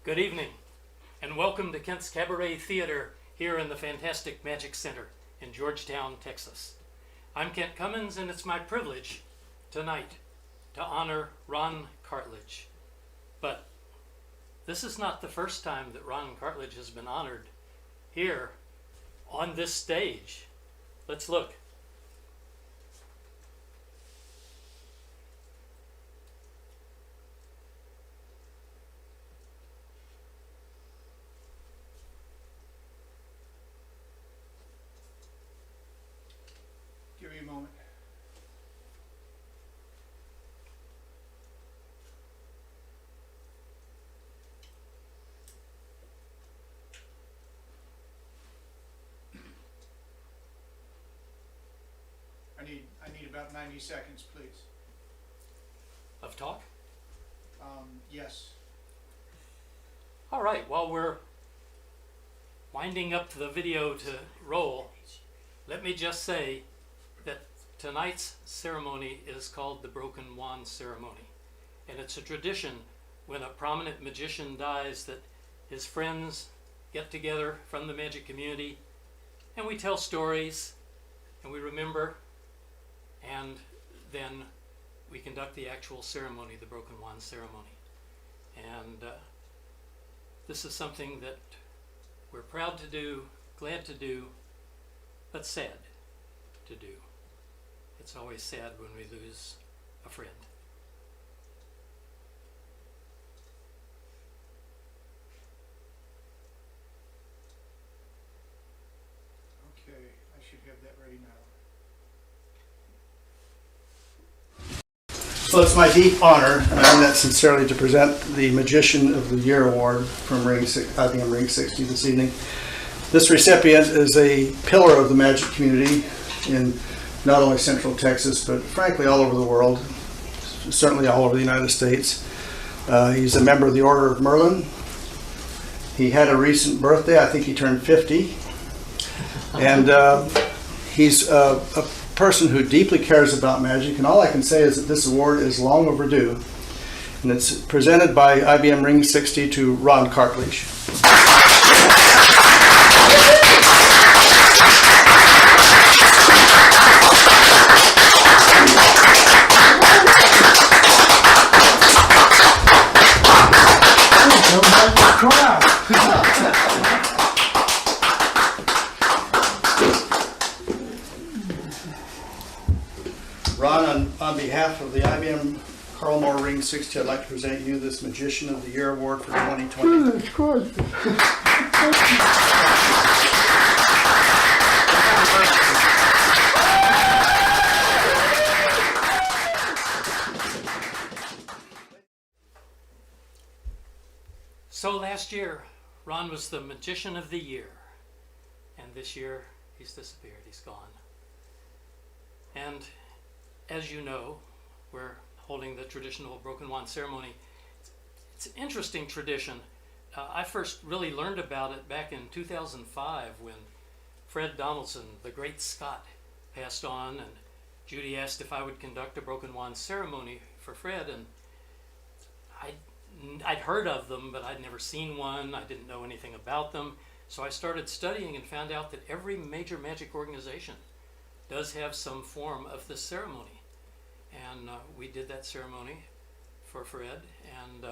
Good evening, and welcome to Kent's Cabaret Theater here in the fantastic Magic Center in Georgetown, Texas. I'm Kent Cummins, and it's my privilege tonight to honor Ron Cartlidge. But this is not the first time that Ron Cartlidge has been honored here on this stage. Let's look. Give me a moment. I need about 90 seconds, please. Of talk? Yes. All right, while we're winding up the video to roll, let me just say that tonight's ceremony is called the Broken Wand Ceremony. And it's a tradition when a prominent magician dies that his friends get together from the magic community and we tell stories and we remember, and then we conduct the actual ceremony, the Broken Wand Ceremony. And this is something that we're proud to do, glad to do, but sad to do. It's always sad when we lose a friend. Okay, I should have that ready now. So it's my deep honor, and I mean that sincerely, to present the Magician of the Year Award from I.B.M. Ring 60 this evening. This recipient is a pillar of the magic community in not only Central Texas, but frankly all over the world, certainly all over the United States. He's a member of the Order of Merlin. He had a recent birthday. I think he turned 50. And he's a person who deeply cares about magic, and all I can say is that this award is long overdue. And it's presented by I.B.M. Ring 60 to Ron Cartlidge. Ron, on behalf of the I.B.M. Carlmore Ring 60, I'd like to present you this Magician of the Year Award for 2020. That's good. So last year, Ron was the Magician of the Year. And this year, he's disappeared, he's gone. And as you know, we're holding the traditional Broken Wand Ceremony. It's an interesting tradition. I first really learned about it back in 2005 when Fred Donaldson, the great Scot, passed on, and Judy asked if I would conduct a Broken Wand Ceremony for Fred, and I'd heard of them, but I'd never seen one. I didn't know anything about them. So I started studying and found out that every major magic organization does have some form of this ceremony. And we did that ceremony for Fred, and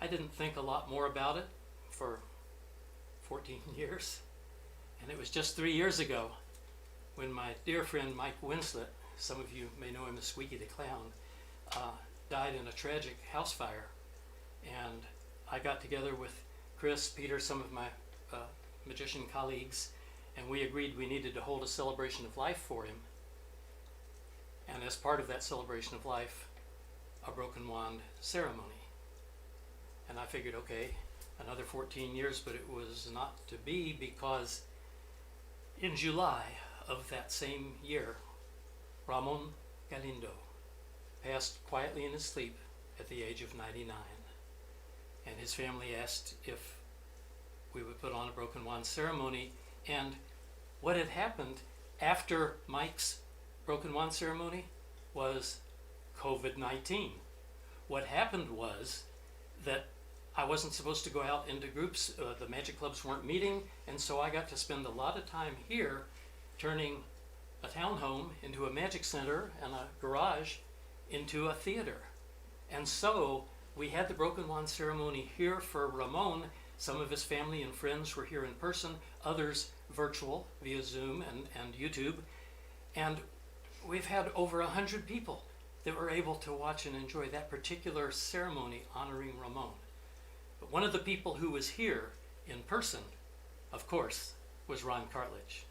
I didn't think a lot more about it for 14 years. And it was just 3 years ago when my dear friend Mike Winslet, some of you may know him as Squeaky the Clown, died in a tragic house fire. And I got together with Chris, Peter, some of my magician colleagues, and we agreed we needed to hold a celebration of life for him. And as part of that celebration of life, a Broken Wand Ceremony. And I figured, okay, another 14 years, but it was not to be, because in July of that same year, Ramon Galindo passed quietly in his sleep at the age of 99. And his family asked if we would put on a Broken Wand Ceremony. And what had happened after Mike's Broken Wand Ceremony was COVID-19. What happened was that I wasn't supposed to go out into groups. The magic clubs weren't meeting, and so I got to spend a lot of time here turning a townhome into a magic center and a garage into a theater. And so we had the broken wand ceremony here for Ramon. Some of his family and friends were here in person, others virtual via Zoom and YouTube. And we've had over 100 people that were able to watch and enjoy that particular ceremony honoring Ramon. But one of the people who was here in person, of course, was Ron Cartlidge.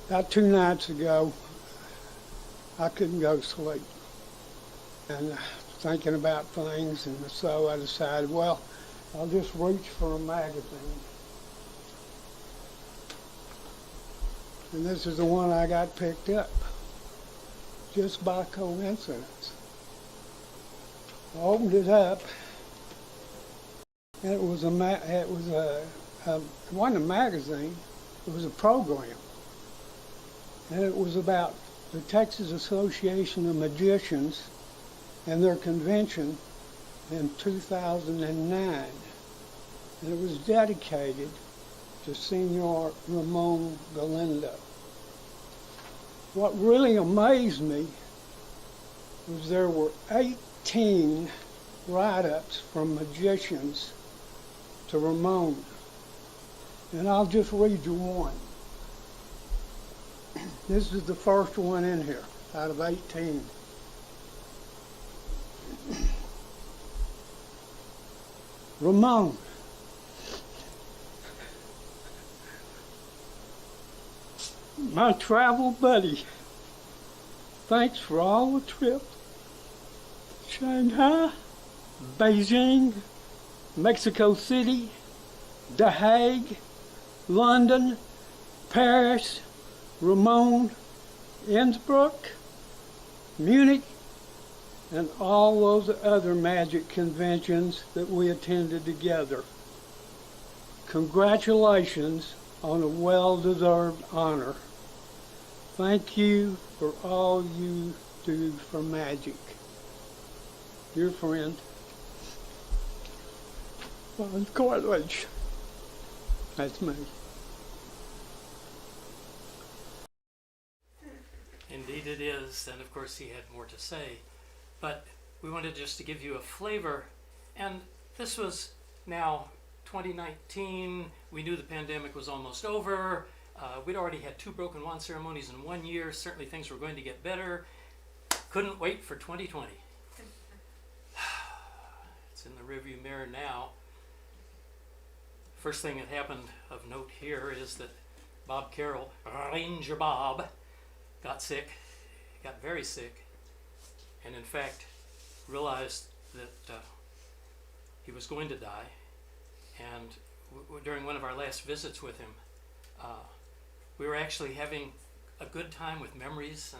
About 2 nights ago, I couldn't go to sleep. And thinking about things, and so I decided, well, I'll just reach for a magazine. And this is the one I got picked up, just by coincidence. I opened it up, and it wasn't a magazine, it was a program. And it was about the Texas Association of Magicians and their convention in 2009. And it was dedicated to Senor Ramon Galindo. What really amazed me was there were 18 write-ups from magicians to Ramon. And I'll just read you one. This is the first one in here, out of 18. Ramon, my travel buddy, thanks for all the trips. Shanghai, Beijing, Mexico City, The Hague, London, Paris, Ramon, Innsbruck, Munich, and all those other magic conventions that we attended together. Congratulations on a well-deserved honor. Thank you for all you do for magic. Your friend, Ron Cartlidge. That's me. Indeed it is, and of course he had more to say, but we wanted just to give you a flavor. And this was now 2019. We knew the pandemic was almost over. We'd already had 2 broken wand ceremonies in 1 year. Certainly things were going to get better. Couldn't wait for 2020. It's in the rearview mirror now. First thing that happened of note here is that Bob Carroll, Ranger Bob, got sick, got very sick, and in fact realized that he was going to die. And during one of our last visits with him, we were actually having a good time with memories,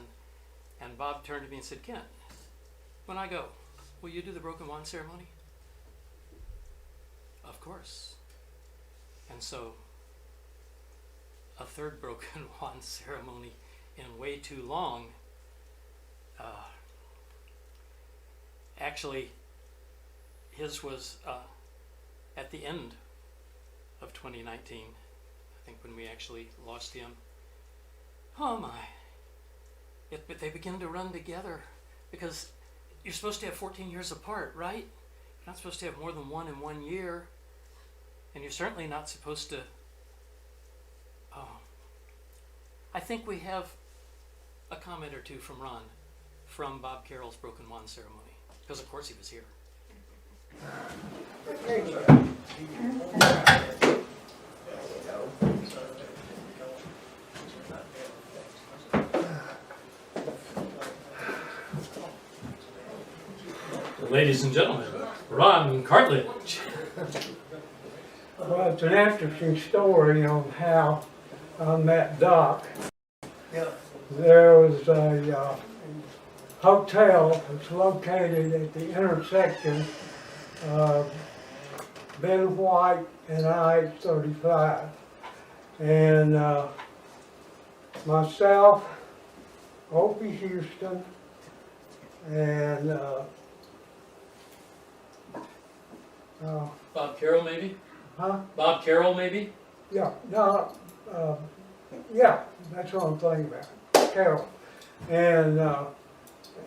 and Bob turned to me and said, "Ken, when I go, will you do the broken wand ceremony?" Of course. And so a 3rd broken wand ceremony in way too long. Actually, his was at the end of 2019, I think, when we actually lost him. Oh my. But they begin to run together, because you're supposed to have 14 years apart, right? You're not supposed to have more than one in 1 year. And you're certainly not supposed to... I think we have a comment or two from Ron from Bob Carroll's broken wand ceremony, because of course he was here. Ladies and gentlemen, Ron Cartlidge. Well, it's an interesting story on how I met Doc. There was a hotel that's located at the intersection of Ben White and I-35. And myself, Opie Houston, And Bob Carroll, maybe? huh? Bob Carroll, maybe? Yeah, no, yeah, that's what I'm thinking about, Carol. And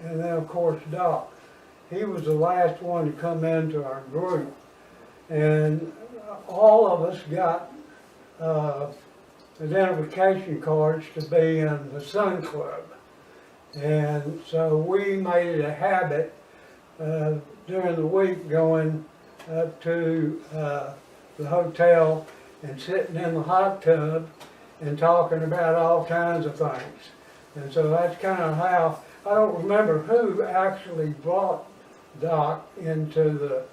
then of course Doc. He was the last one to come into our group. And all of us got identification cards to be in the Sun Club. And so we made it a habit during the week going up to the hotel and sitting in the hot tub and talking about all kinds of things. And so that's kind of how, I don't remember who actually brought Doc into the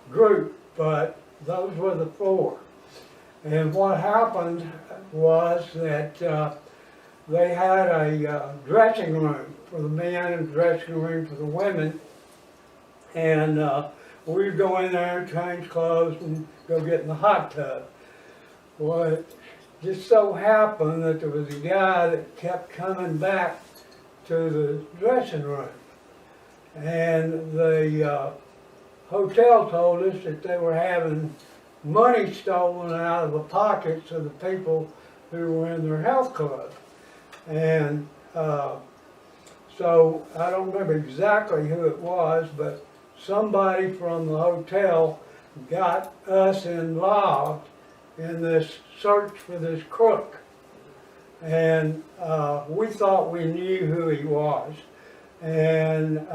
group, but those were the four. And what happened was that they had a dressing room for the men and dressing room for the women. And we would go in there and change clothes and go get in the hot tub. Well, it just so happened that there was a guy that kept coming back to the dressing room. And the hotel told us that they were having money stolen out of the pockets of the people who were in their health club. And so I don't remember exactly who it was, but somebody from the hotel got us involved in this search for this crook. And we thought we knew who he was. And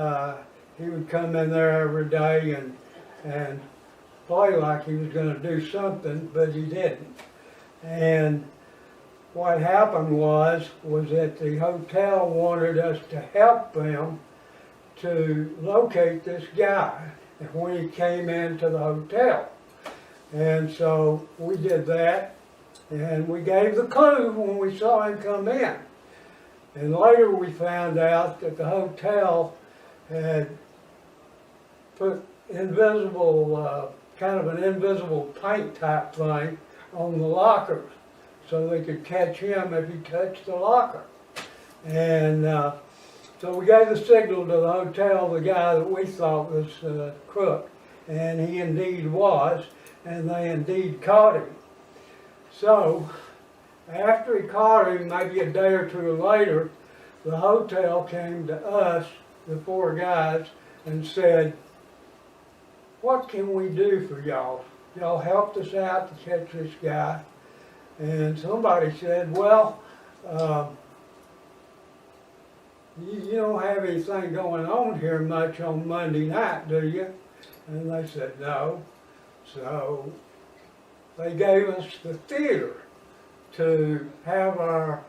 he would come in there every day and play like he was going to do something, but he didn't. And what happened was that the hotel wanted us to help them to locate this guy when he came into the hotel. And so we did that, and we gave the clue when we saw him come in. And later we found out that the hotel had put invisible, kind of an invisible paint type thing on the lockers so they could catch him if he touched the locker. And so we gave the signal to the hotel, the guy that we thought was crook, and he indeed was, and they indeed caught him. So after he caught him, maybe a day or two later, the hotel came to us, the four guys, and said, "What can we do for y'all? Y'all helped us out to catch this guy." And somebody said, "Well, you don't have anything going on here much on Monday night, do you?" And they said, "No." So they gave us the theater to have our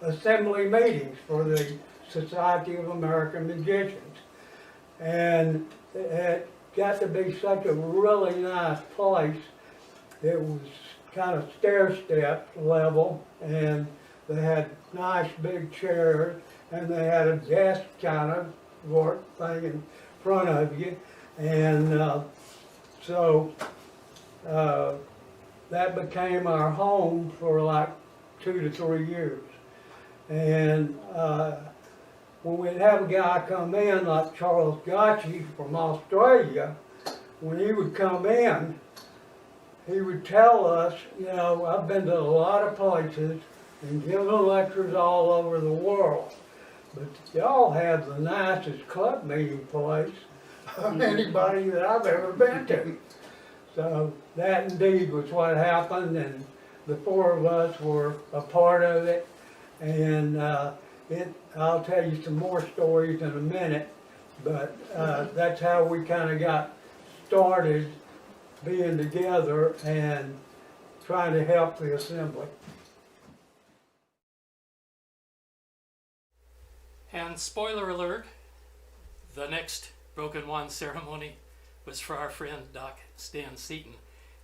assembly meetings for the Society of American Magicians. And it got to be such a really nice place. It was kind of stair-step level, and they had nice big chairs, and they had a desk kind of work thing in front of you. And so that became our home for like 2 to 3 years. And when we'd have a guy come in like Charles Gotchi from Australia, when he would come in, he would tell us, you know, I've been to a lot of places and given lectures all over the world, but y'all have the nicest club meeting place of anybody that I've ever been to. So that indeed was what happened, and the four of us were a part of it. And I'll tell you some more stories in a minute, but that's how we kind of got started being together and trying to help the assembly. And spoiler alert, the next Broken Wand ceremony was for our friend Doc Stan Seaton.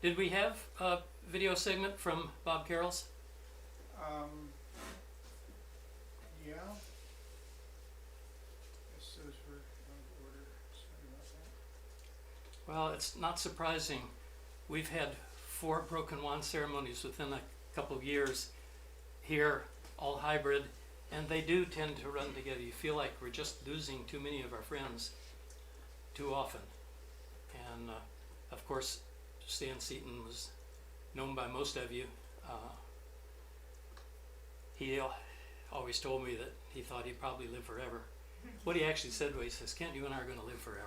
Did we have a video segment from Bob Carroll's? Yeah. Guess those were out of order. Sorry about that. Well, it's not surprising. We've had 4 Broken Wand ceremonies within a couple of years here, all hybrid, And they do tend to run together. You feel like we're just losing too many of our friends too often. And of course, Stan Seaton was known by most of you. He always told me that he thought he'd probably live forever. What he actually said was, he says, Kent, you and I are going to live forever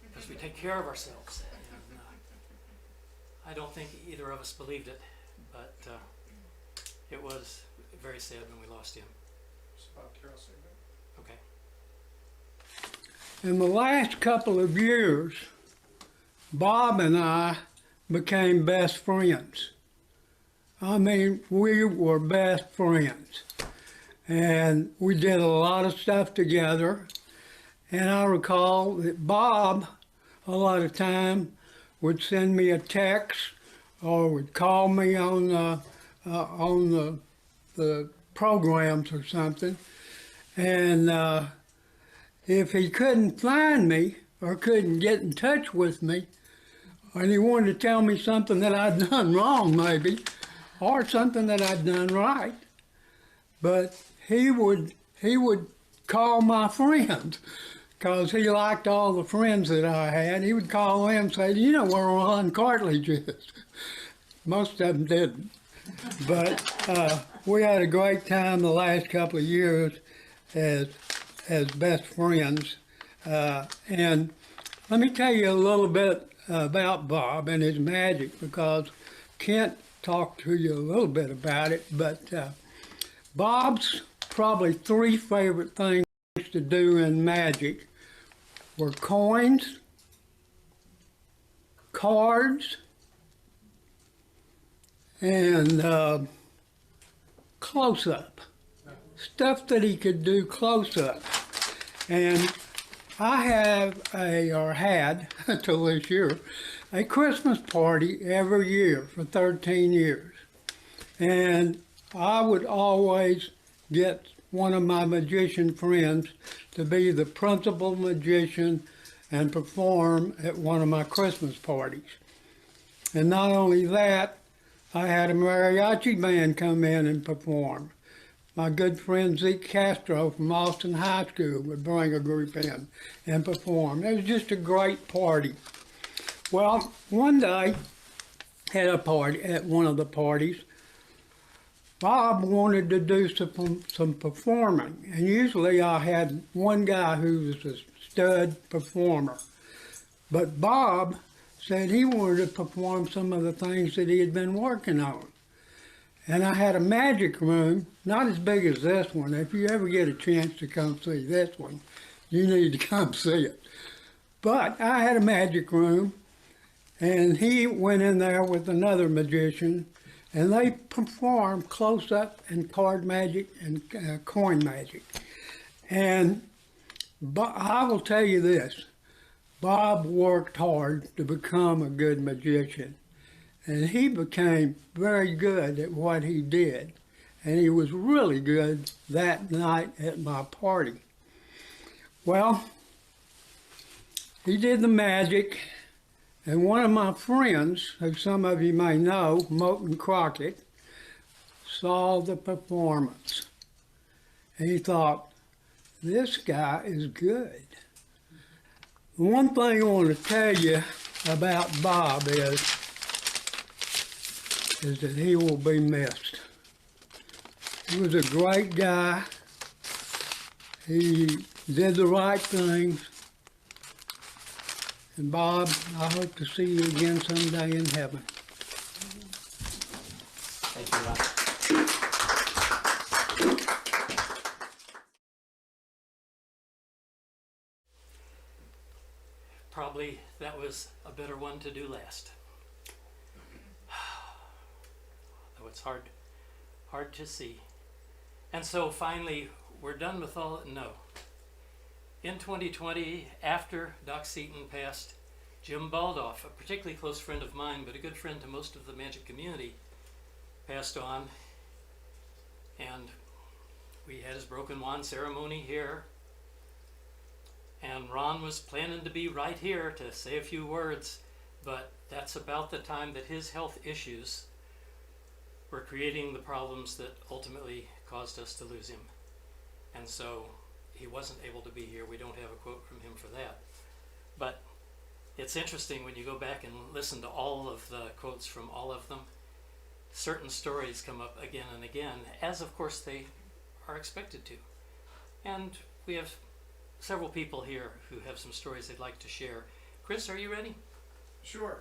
because we take care of ourselves. And, I don't think either of us believed it, but it was very sad when we lost him. It's about Carol Sigmund. Okay. In the last couple of years, Bob and I became best friends. I mean, we were best friends. And we did a lot of stuff together. And I recall that Bob, a lot of time, would send me a text or would call me on the programs or something. And if he couldn't find me or couldn't get in touch with me, and he wanted to tell me something that I'd done wrong maybe, or something that I'd done right, but he would call my friends because he liked all the friends that I had. He would call them and say, you know where Ron Cartlidge is. Most of them didn't. But we had a great time the last couple of years as best friends. And let me tell you a little bit about Bob and his magic, because Kent talked to you a little bit about it, but Bob's probably three favorite things to do in magic were coins, cards, and close-up. Stuff that he could do close-up. And I have had until this year, a Christmas party every year for 13 years. And I would always get one of my magician friends to be the principal magician and perform at one of my Christmas parties. And not only that, I had a mariachi band come in and perform. My good friend Zeke Castro from Austin High School would bring a group in and perform. It was just a great party. Well, one day at one of the parties, Bob wanted to do some performing, and usually I had one guy who was a stud performer. But Bob said he wanted to perform some of the things that he had been working on. And I had a magic room, not as big as this one. If you ever get a chance to come see this one, you need to come see it. But I had a magic room, and he went in there with another magician, and they performed close-up and card magic and coin magic. And I will tell you this, Bob worked hard to become a good magician. And he became very good at what he did. And he was really good that night at my party. Well, he did the magic, and one of my friends, who some of you may know, Moulton Crockett, saw the performance. And he thought, this guy is good. The one thing I want to tell you about Bob is that he will be missed. He was a great guy. He did the right things. And Bob, I hope to see you again someday in heaven. Thank you, Ron. Probably that was a better one to do last. Though it's hard to see. And so finally, we're done with all. No. In 2020, after Doc Seaton passed, Jim Baldoff, a particularly close friend of mine, but a good friend to most of the magic community, passed on. And we had his broken wand ceremony here. And Ron was planning to be right here to say a few words, but that's about the time that his health issues were creating the problems that ultimately caused us to lose him. and so he wasn't able to be here. We don't have a quote from him for that. But it's interesting when you go back and listen to all of the quotes from all of them, certain stories come up again and again, as of course they are expected to. And we have several people here who have some stories they'd like to share. Chris, are you ready? Sure.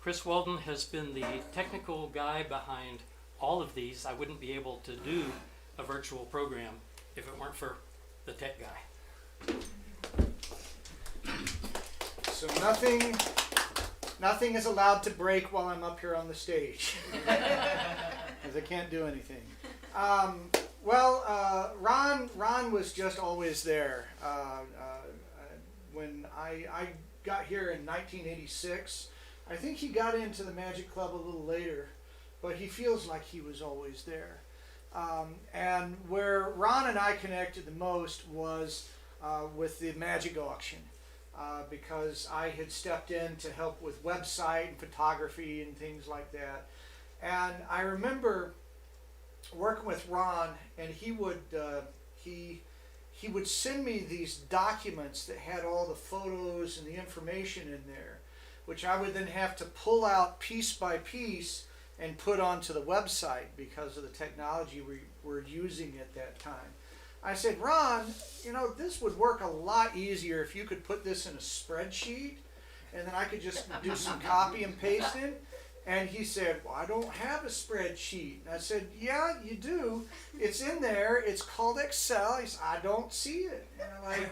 Chris Walden has been the technical guy behind all of these. I wouldn't be able to do a virtual program if it weren't for the tech guy. So nothing is allowed to break while I'm up here on the stage, because I can't do anything. Ron was just always there. When I got here in 1986, I think he got into the Magic Club a little later, but he feels like he was always there. And where Ron and I connected the most was with the Magic auction, because I had stepped in to help with website and photography and things like that. And I remember working with Ron, and he would send me these documents that had all the photos and the information in there, which I would then have to pull out piece by piece and put onto the website because of the technology we were using at that time. I said, Ron, you know, this would work a lot easier if you could put this in a spreadsheet, and then I could just do some copy and pasting. And he said, well, I don't have a spreadsheet. And I said, yeah, you do. It's in there. It's called Excel. He said, I don't see it. And I'm like,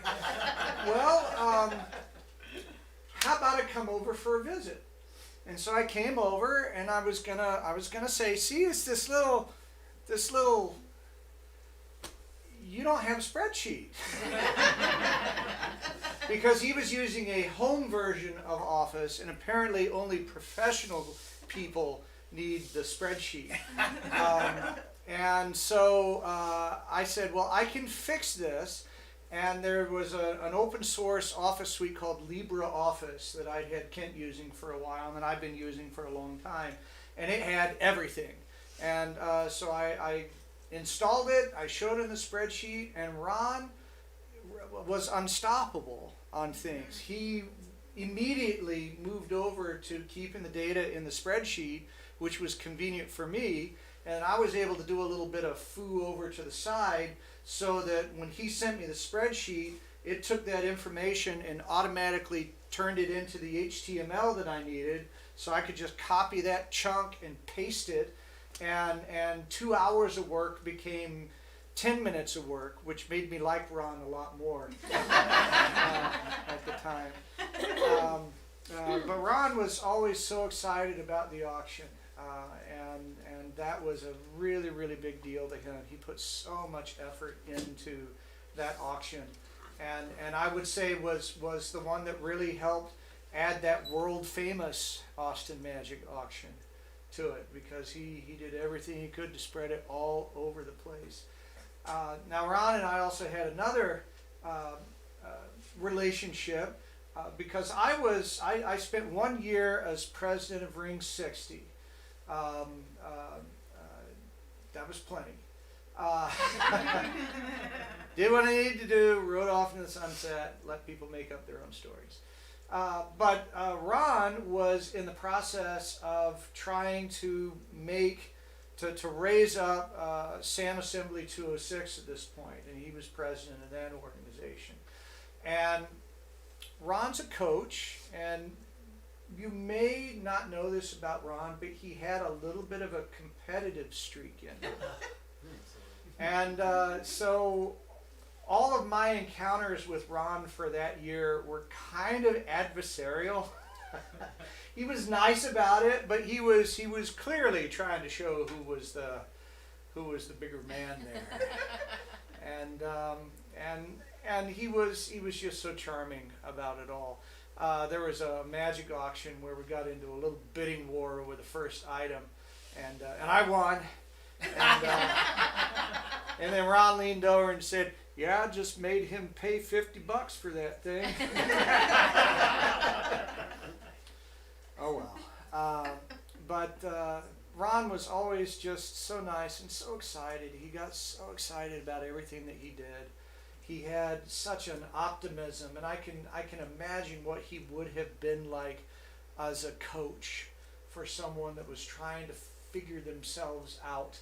well, how about I come over for a visit? And so I came over, and I was gonna say, see, it's this little, you don't have a spreadsheet. Because he was using a home version of Office, and apparently only professional people need the spreadsheet. And so I said, well, I can fix this. And there was an open source Office suite called LibreOffice that I had Kent using for a while, and I've been using for a long time. And it had everything. And so I installed it, I showed him the spreadsheet, and Ron was unstoppable on things. He immediately moved over to keeping the data in the spreadsheet, which was convenient for me, and I was able to do a little bit of foo over to the side so that when he sent me the spreadsheet, it took that information and automatically turned it into the HTML that I needed, so I could just copy that chunk and paste it, and 2 hours of work became 10 minutes of work, which made me like Ron a lot more at the time. But Ron was always so excited about the auction, and that was a really, really big deal to him. He put so much effort into that auction, and I would say was the one that really helped add that world famous Austin Magic auction to it, because he did everything he could to spread it all over the place. Now Ron and I also had another relationship, because I spent 1 year as president of Ring 60. That was plenty. Did what I needed to do, rode off into the sunset, let people make up their own stories. But Ron was in the process of trying to raise up S.A.M Assembly 206 at this point, and he was president of that organization. And Ron's a coach, and you may not know this about Ron, but he had a little bit of a competitive streak in him. And so all of my encounters with Ron for that year were kind of adversarial. He was nice about it, but he was clearly trying to show who was the bigger man there. And he was just so charming about it all. There was a magic auction where we got into a little bidding war over the first item, and I won. And then Ron leaned over and said, "Yeah, I just made him pay $50 for that thing." Oh well. But Ron was always just so nice and so excited. He got so excited about everything that he did. He had such an optimism, and I can imagine what he would have been like as a coach for someone that was trying to figure themselves out.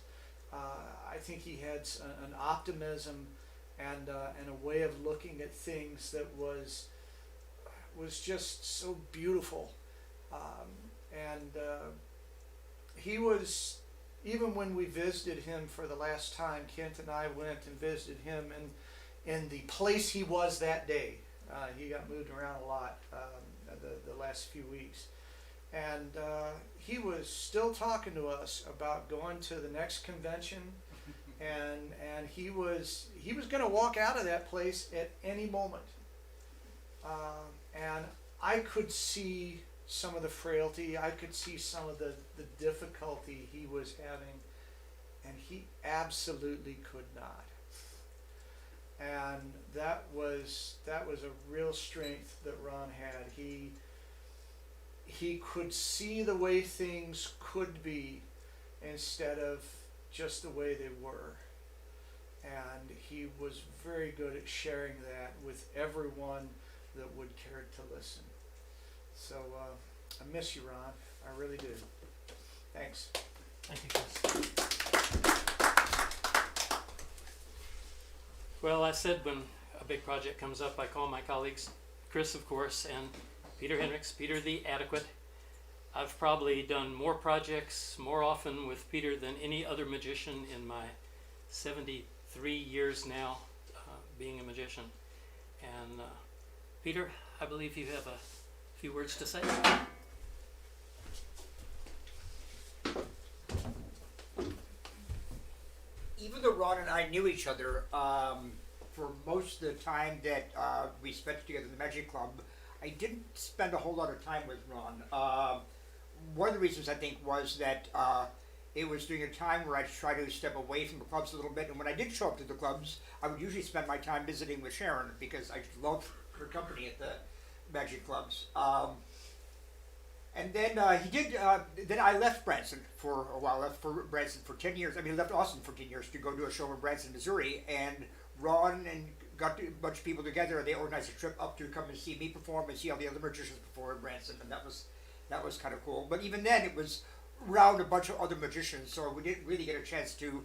I think he had an optimism and a way of looking at things that was just so beautiful. He was, even when we visited him for the last time, Kent and I went and visited him in the place he was that day. He got moved around a lot the last few weeks. And he was still talking to us about going to the next convention, and he was going to walk out of that place at any moment. And I could see some of the frailty, I could see some of the difficulty he was having, and he absolutely could not. And that was a real strength that Ron had. He could see the way things could be instead of just the way they were. And he was very good at sharing that with everyone that would care to listen. So I miss you, Ron. I really do. Thanks. Thank you, Chris. Well, I said when a big project comes up, I call my colleagues, Chris, of course, and Peter Hendricks, Peter the Adequate. I've probably done more projects more often with Peter than any other magician in my 73 years now being a magician. And Peter, I believe you have a few words to say. Even though Ron and I knew each other for most of the time that we spent together in the Magic Club, I didn't spend a whole lot of time with Ron. One of the reasons I think was that it was during a time where I tried to step away from the clubs a little bit, and when I did show up to the clubs, I would usually spend my time visiting with Sharon because I loved her company at the Magic Clubs. And then then I left Branson for a while. I left for Branson for 10 years. I mean, I left Austin for 10 years to go do a show in Branson, Missouri. And Ron and got a bunch of people together. They organized a trip up to come and see me perform and see all the other magicians perform in Branson. And that was kind of cool. But even then, it was around a bunch of other magicians, so we didn't really get a chance to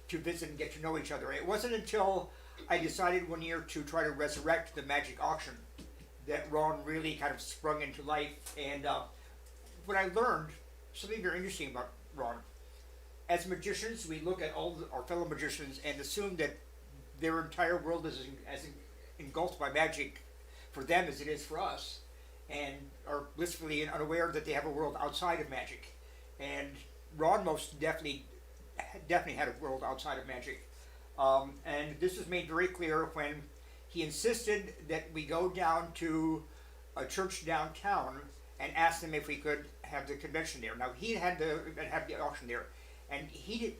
visit and get to know each other. It wasn't until I decided one year to try to resurrect the magic auction that Ron really kind of sprung into life. And what I learned, something very interesting about Ron, as magicians, we look at all our fellow magicians and assume that their entire world is as engulfed by magic for them as it is for us, and are blissfully unaware that they have a world outside of magic. And Ron most definitely had a world outside of magic. And this was made very clear when he insisted that we go down to a church downtown and ask them if we could have the convention there. Now, he had to have the auction there, and he did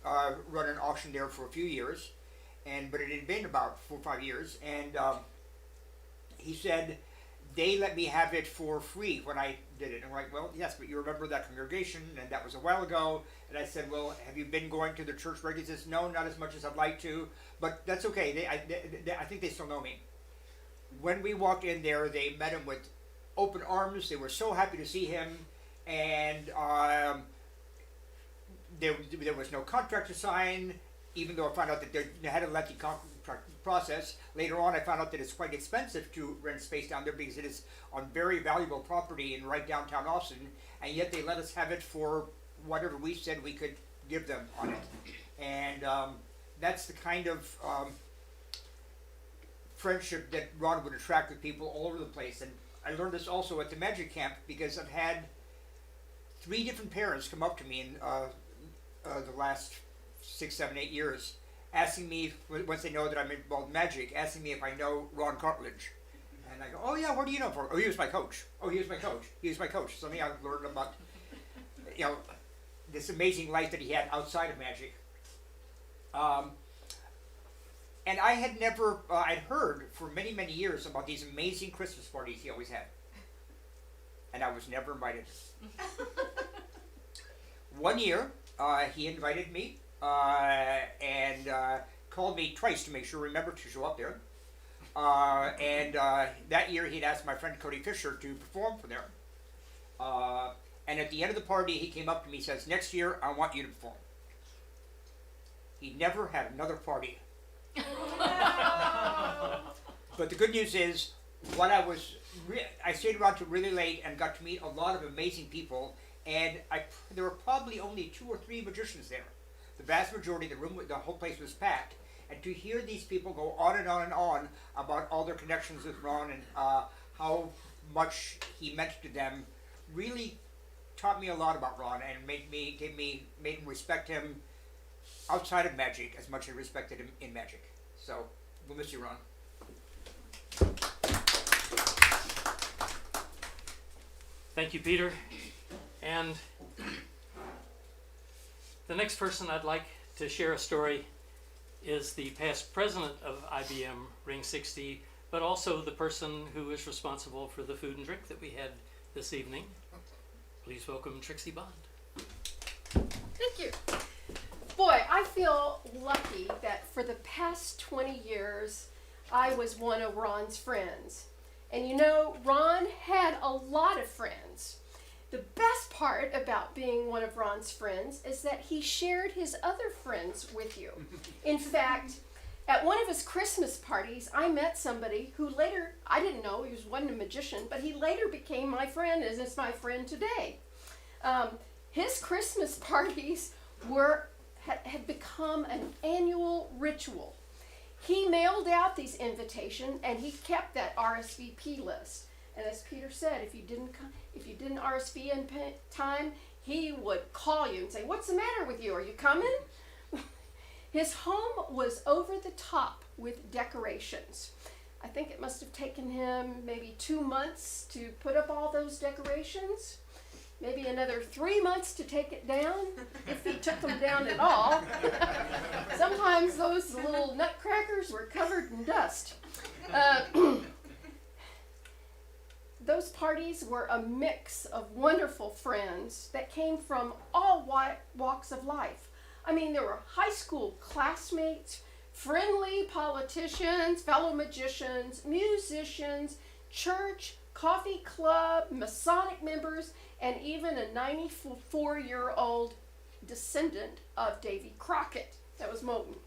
run an auction there for a few years, but it had been about 4 or 5 years, and he said, they let me have it for free when I did it. And I'm like, well, yes, but you remember that congregation, and that was a while ago. And I said, well, have you been going to the church regularly? He says, no, not as much as I'd like to, but that's okay. I think they still know me. When we walked in there, they met him with open arms. They were so happy to see him, and there was no contract to sign, even though I found out that they had a lengthy contract process. Later on, I found out that it's quite expensive to rent space down there because it is on very valuable property in right downtown Austin, and yet they let us have it for whatever we said we could give them on it. And that's the kind of friendship that Ron would attract with people all over the place. And I learned this also at the Magic Camp because I've had 3 different parents come up to me in the last 6, 7, 8 years, asking me, once they know that I'm involved in magic, asking me if I know Ron Cartlidge. And I go, oh yeah, what do you know him for? Oh, he was my coach. Oh, he was my coach. He was my coach. Something I've learned about, this amazing life that he had outside of magic. And I had never, I'd heard for many, many years about these amazing Christmas parties he always had. And I was never invited. One year, he invited me and called me twice to make sure I remembered to show up there. And that year he'd asked my friend Cody Fisher to perform for them. And at the end of the party, he came up to me and says, "Next year, I want you to perform." He never had another party. But the good news is, I stayed around till really late and got to meet a lot of amazing people. And there were probably only 2 or 3 magicians there. The vast majority of the whole place was packed. And to hear these people go on and on and on about all their connections with Ron and how much he meant to them, really taught me a lot about Ron and made me respect him outside of magic as much as I respected him in magic. So we'll miss you, Ron. Thank you, Peter. And the next person I'd like to share a story is the past president of I.B.M. Ring 60, but also the person who is responsible for the food and drink that we had this evening. Please welcome Trixie Bond. Thank you. Boy, I feel lucky that for the past 20 years, I was one of Ron's friends. And you know, Ron had a lot of friends. The best part about being one of Ron's friends is that he shared his other friends with you. In fact, at one of his Christmas parties, I met somebody who later, I didn't know, he wasn't a magician, but he later became my friend and is my friend today. His Christmas parties had become an annual ritual. He mailed out these invitations and he kept that RSVP list. And as Peter said, if you didn't RSVP in time, he would call you and say, "What's the matter with you? Are you coming?" His home was over the top with decorations. I think it must have taken him maybe 2 months to put up all those decorations. Maybe another 3 months to take it down, if he took them down at all. Sometimes those little nutcrackers were covered in dust. Those parties were a mix of wonderful friends that came from all walks of life. I mean, there were high school classmates, friendly politicians, fellow magicians, musicians, church, coffee club, Masonic members, and even a 94-year-old descendant of Davy Crockett that was Moten.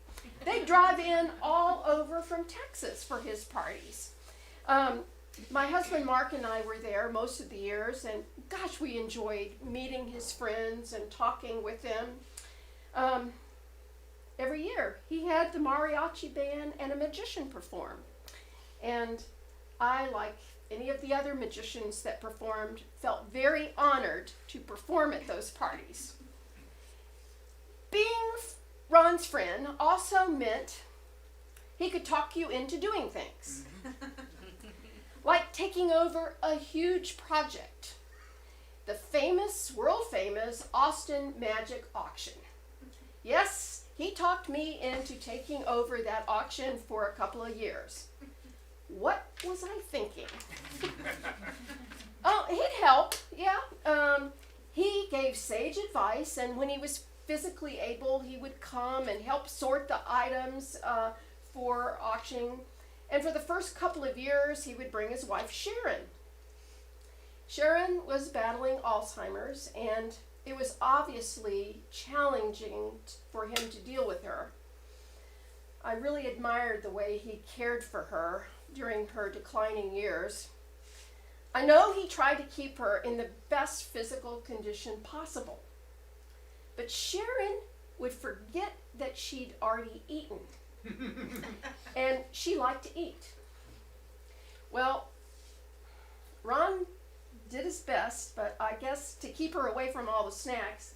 They'd drive in all over from Texas for his parties. My husband Mark and I were there most of the years, and gosh, we enjoyed meeting his friends and talking with them. Every year he had the mariachi band and a magician perform, and I, like any of the other magicians that performed, felt very honored to perform at those parties. Being Ron's friend also meant he could talk you into doing things. Like taking over a huge project, the world famous Austin Magic Auction. Yes, he talked me into taking over that auction for a couple of years. What was I thinking? Oh, he'd help, yeah. He gave sage advice, and when he was physically able, he would come and help sort the items for auctioning. And for the first couple of years, he would bring his wife, Sharon. Sharon was battling Alzheimer's, and it was obviously challenging for him to deal with her. I really admired the way he cared for her during her declining years. I know he tried to keep her in the best physical condition possible. But Sharon would forget that she'd already eaten. And she liked to eat. Well, Ron did his best, but I guess to keep her away from all the snacks,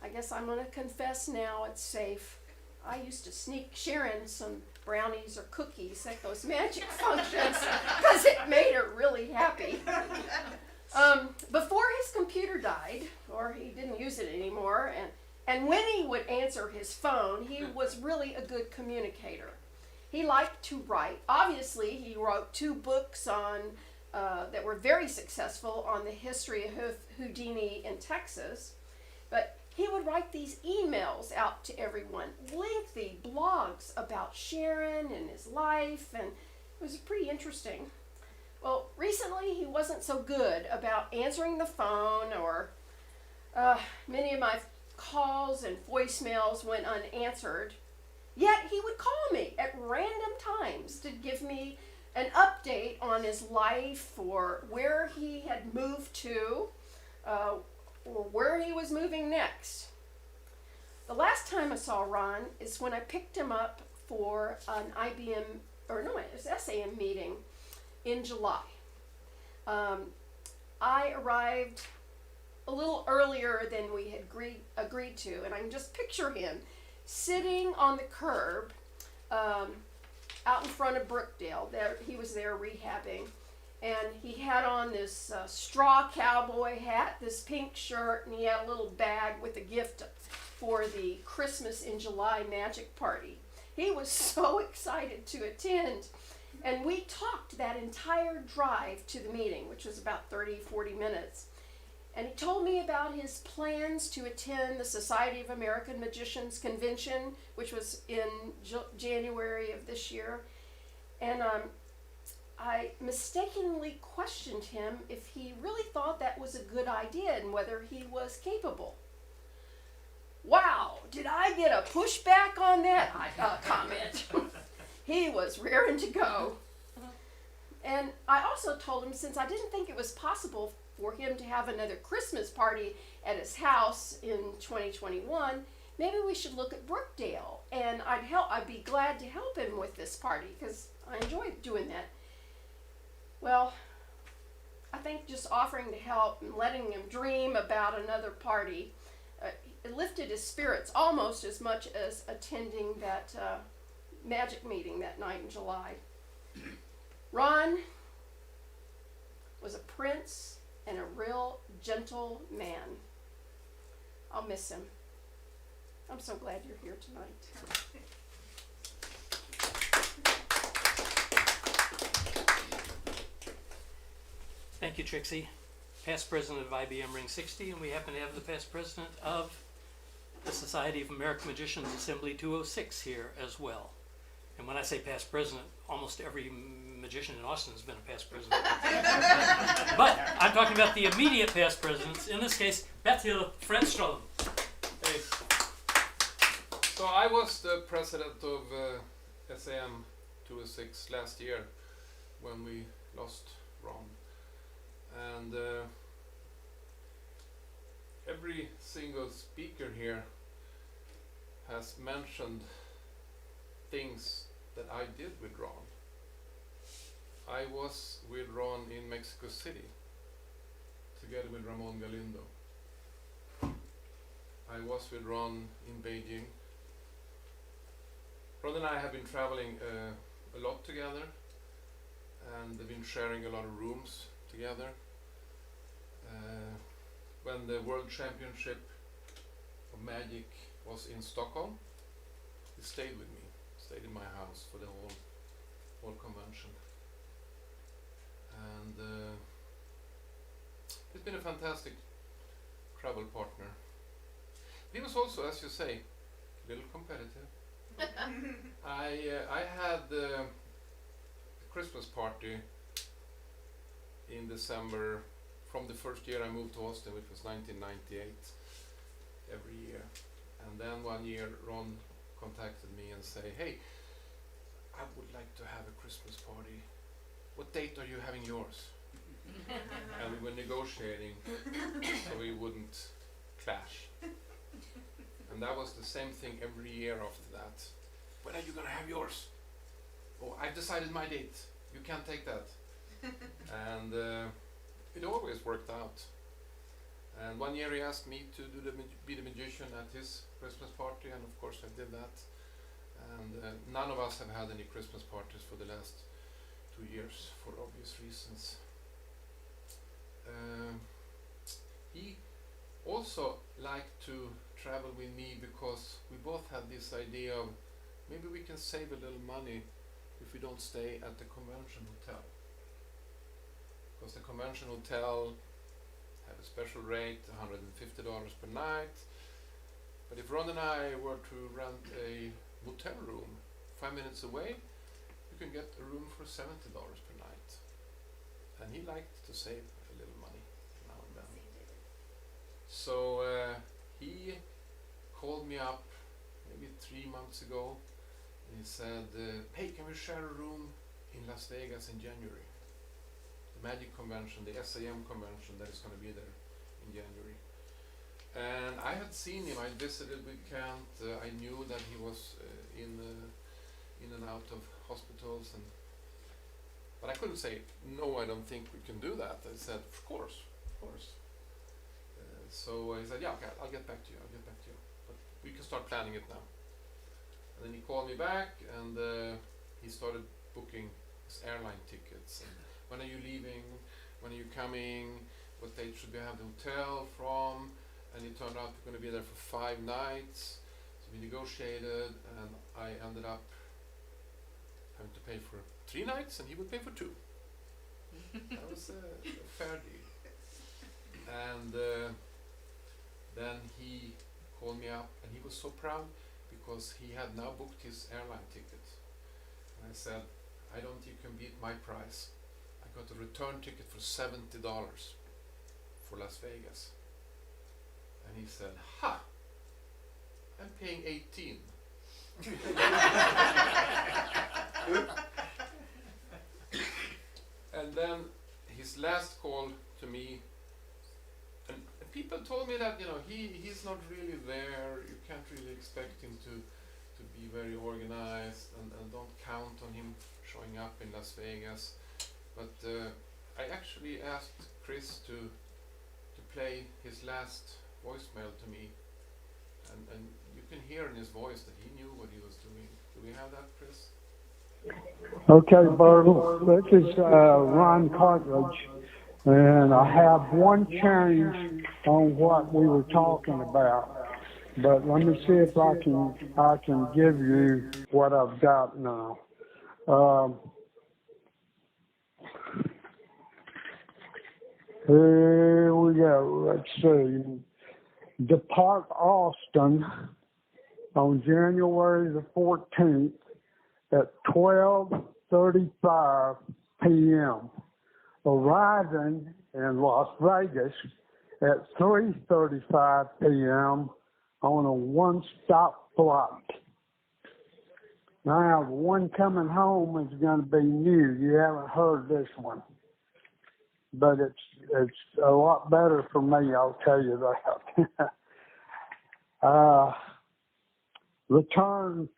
I guess I'm going to confess now it's safe. I used to sneak Sharon some brownies or cookies at those magic functions because it made her really happy. Before his computer died, or he didn't use it anymore, and when he would answer his phone, he was really a good communicator. He liked to write. Obviously, he wrote 2 books that were very successful on the history of Houdini in Texas. But he would write these emails out to everyone, lengthy blogs about Sharon and his life, and was pretty interesting. Well, recently he wasn't so good about answering the phone, or many of my calls and voicemails went unanswered. Yet he would call me at random times to give me an update on his life, or where he had moved to, or where he was moving next. The last time I saw Ron is when I picked him up for an I.B.M, or no, it was S.A.M meeting in July. I arrived a little earlier than we had agreed to, and I can just picture him sitting on the curb out in front of Brookdale. There, he was there rehabbing, and he had on this straw cowboy hat, this pink shirt, and he had a little bag with a gift for the Christmas in July magic party. He was so excited to attend, and we talked that entire drive to the meeting, which was about 30-40 minutes. And he told me about his plans to attend the Society of American Magicians convention, which was in January of this year. And I mistakenly questioned him if he really thought that was a good idea and whether he was capable. Wow, did I get a pushback on that comment? He was raring to go. And I also told him, since I didn't think it was possible for him to have another Christmas party at his house in 2021, maybe we should look at Brookdale, and I'd be glad to help him with this party, because I enjoy doing that. Well, I think just offering to help and letting him dream about another party, it lifted his spirits almost as much as attending that magic meeting that night in July. Ron was a prince and a real gentle man. I'll miss him. I'm so glad you're here tonight. Thank you, Trixie. Past president of I.B.M. Ring 60, and we happen to have the past president of the Society of American Magicians Assembly 206 here as well. And when I say past president, almost every magician in Austin has been a past president. But I'm talking about the immediate past presidents, in this case, Bertil Fredström. Hey. So I was the president of S.A.M 206 last year when we lost Ron. And every single speaker here has mentioned things that I did with Ron. I was with Ron in Mexico City together with Ramon Galindo. I was with Ron in Beijing. Ron and I have been traveling a lot together, and they've been sharing a lot of rooms together. When the World Championship of Magic was in Stockholm, he stayed with me, stayed in my house for the whole convention. And he's been a fantastic travel partner. He was also, as you say, a little competitive. I had a Christmas party in December from the first year I moved to Austin, which was 1998, every year. And then one year Ron contacted me and said, hey, I would like to have a Christmas party. What date are you having yours? And we were negotiating so we wouldn't clash. And that was the same thing every year after that. When are you gonna have yours? Oh, I've decided my date. You can't take that. And it always worked out. And one year he asked me to be the magician at his Christmas party, and of course I did that. And none of us have had any Christmas parties for the last 2 years, for obvious reasons. He also liked to travel with me because we both had this idea of maybe we can save a little money if we don't stay at the convention hotel. Because the convention hotel had a special rate, $150 per night. But if Ron and I were to rent a motel room 5 minutes away, you can get a room for $70 per night. And he liked to save a little money now and then. So he called me up maybe 3 months ago, and he said, hey, can we share a room in Las Vegas in January? The Magic Convention, the S.A.M. convention that is going to be there in January. And I had seen him, I visited with Kent, I knew that he was in and out of hospitals, but I couldn't say, no, I don't think we can do that. I said, of course. So he said, yeah, okay, I'll get back to you. But we can start planning it now. And then he called me back, and he started booking his airline tickets. And when are you leaving? When are you coming? What date should we have the hotel from? And it turned out we're going to be there for 5 nights. So we negotiated, and I ended up having to pay for 3 nights, and he would pay for 2. That was a fair deal. And then he called me up, and he was so proud because he had now booked his airline ticket. And I said, I don't think you can beat my price. I got a return ticket for $70 for Las Vegas. And he said, ha, I'm paying 18. And then his last call to me, and people told me that, he's not really there, you can't really expect him to be very organized, and don't count on him showing up in Las Vegas. But I actually asked Chris to play his last voicemail to me, and you can hear in his voice that he knew what he was doing. Do we have that, Chris? Okay, Bertle, this is Ron Cartlidge, and I have one change on what we were talking about. But let me see if I can give you what I've got now. Here we go. Let's see. Depart Austin on January the 14th at 12:35 p.m. Arriving in Las Vegas at 3:35 p.m. on a one-stop flight. Now, the one coming home is going to be new. You haven't heard this one. But it's a lot better for me, I'll tell you that. Return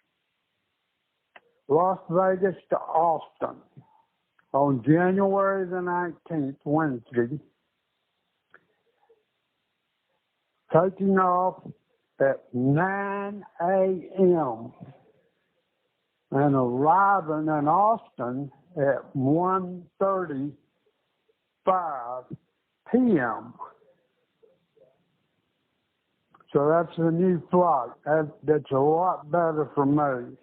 Las Vegas to Austin on January the 19th, Wednesday. Taking off at 9 a.m. and arriving in Austin at 1:35 p.m. So that's a new flight. That's a lot better for me.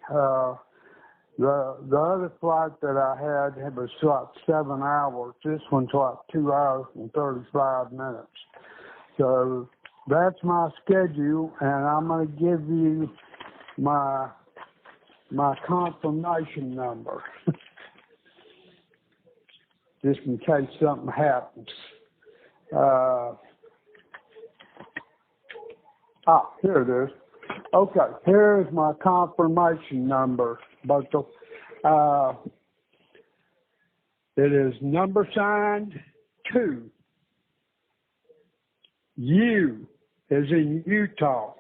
The other flight that I had was like 7 hours. This one's like 2 hours and 35 minutes. So that's my schedule, and I'm going to give you my confirmation number. Just in case something happens. Here it is. Okay, here's my confirmation number, Bertle. It is #2. U is in Utah.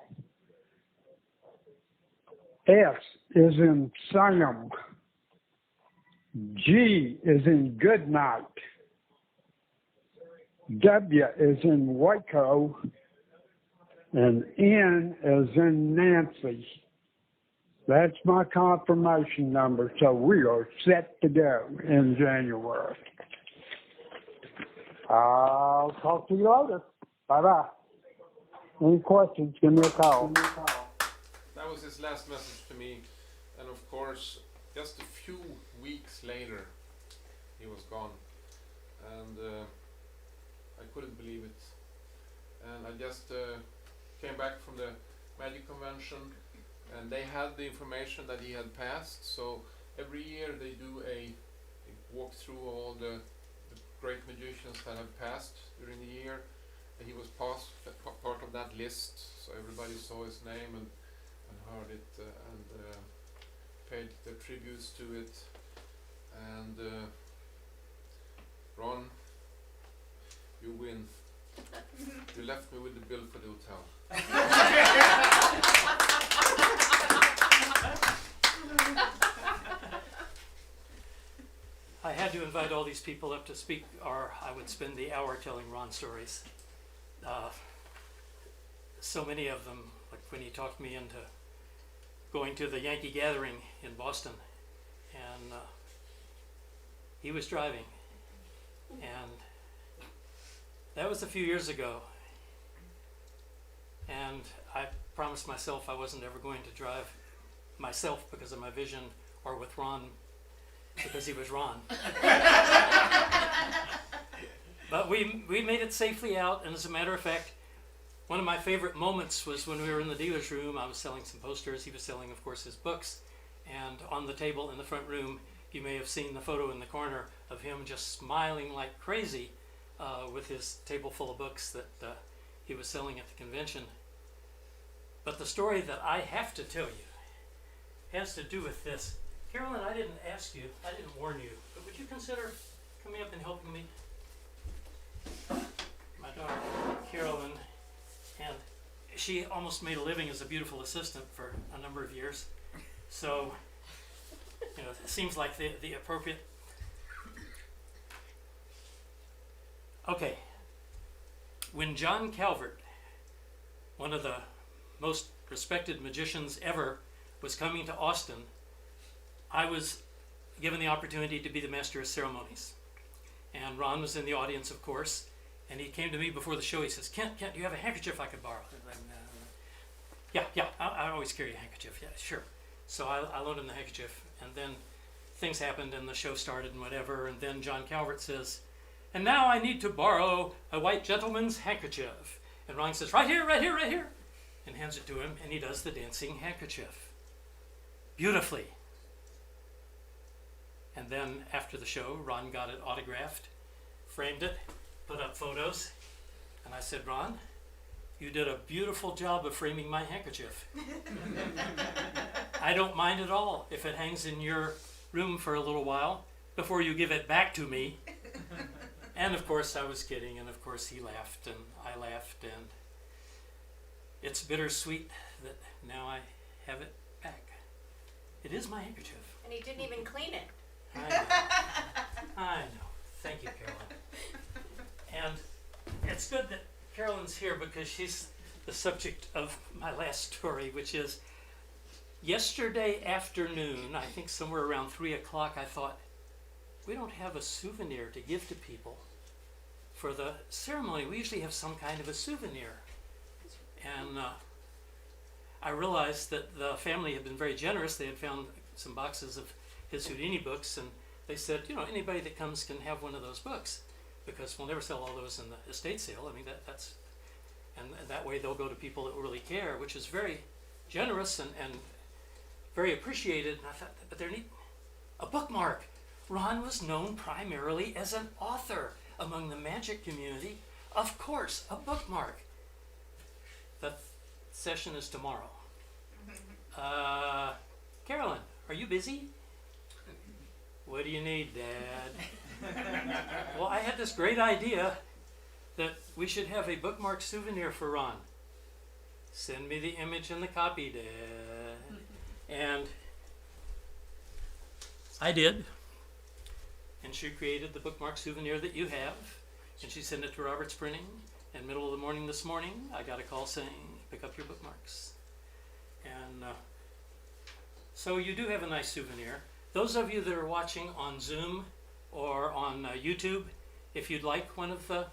S is in S.A.M. G is in Goodnight. W is in Waco. And N is in Nancy. That's my confirmation number. So we are set to go in January. I'll talk to you later. Bye-bye. Any questions, give me a call. That was his last message to me. And of course, just a few weeks later, he was gone. And I couldn't believe it. And I just came back from the Magic Convention, and they had the information that he had passed. So every year they do a walk through all the great magicians that have passed during the year. And he was part of that list, so everybody saw his name and heard it and paid their tributes to it. And Ron, you win. You left me with the bill for the hotel. I had to invite all these people up to speak, or I would spend the hour telling Ron stories. So many of them, like when he talked me into going to the Yankee Gathering in Boston, and he was driving, and that was a few years ago, and I promised myself I wasn't ever going to drive myself because of my vision, or with Ron because he was Ron. But we made it safely out, and as a matter of fact, one of my favorite moments was when we were in the dealer's room. I was selling some posters. He was selling, of course, his books. And on the table in the front room, you may have seen the photo in the corner of him just smiling like crazy with his table full of books that he was selling at the convention. But the story that I have to tell you has to do with this. Carolyn, I didn't ask you, I didn't warn you, but would you consider coming up and helping me? My daughter, Carolyn, and she almost made a living as a beautiful assistant for a number of years. So, you know, it seems like the appropriate. Okay. When John Calvert, one of the most respected magicians ever, was coming to Austin, I was given the opportunity to be the master of ceremonies. And Ron was in the audience, of course, and he came to me before the show. He says, Kent, do you have a handkerchief I could borrow? Yeah, I always carry a handkerchief, yeah, sure. So I loaned him the handkerchief, and then things happened and the show started and whatever, and then John Calvert says, and now I need to borrow a white gentleman's handkerchief. And Ron says, right here, and hands it to him, and he does the dancing handkerchief. Beautifully. And then after the show, Ron got it autographed, framed it, put up photos, and I said, Ron, you did a beautiful job of framing my handkerchief. I don't mind at all if it hangs in your room for a little while before you give it back to me. And of course I was kidding, and of course he laughed and I laughed, and it's bittersweet that now I have it back. It is my handkerchief. And he didn't even clean it. I know. Thank you, Carolyn. And it's good that Carolyn's here because she's the subject of my last story, which is yesterday afternoon, I think somewhere around 3 o'clock, I thought, we don't have a souvenir to give to people for the ceremony. We usually have some kind of a souvenir. And I realized that the family had been very generous. They had found some boxes of his Houdini books, and they said, you know, anybody that comes can have one of those books because we'll never sell all those in the estate sale. I mean, that's, and that way they'll go to people that really care, which is very generous and very appreciated. And I thought, but they're neat. A bookmark. Ron was known primarily as an author among the magic community. Of course, a bookmark. The session is tomorrow. Carolyn, are you busy? What do you need, Dad? Well, I had this great idea that we should have a bookmark souvenir for Ron. Send me the image and the copy, Dad. And I did. And she created the bookmark souvenir that you have. And she sent it to Robert's Printing. And middle of the morning this morning, I got a call saying, pick up your bookmarks. And so you do have a nice souvenir. Those of you that are watching on Zoom or on YouTube, if you'd like one of the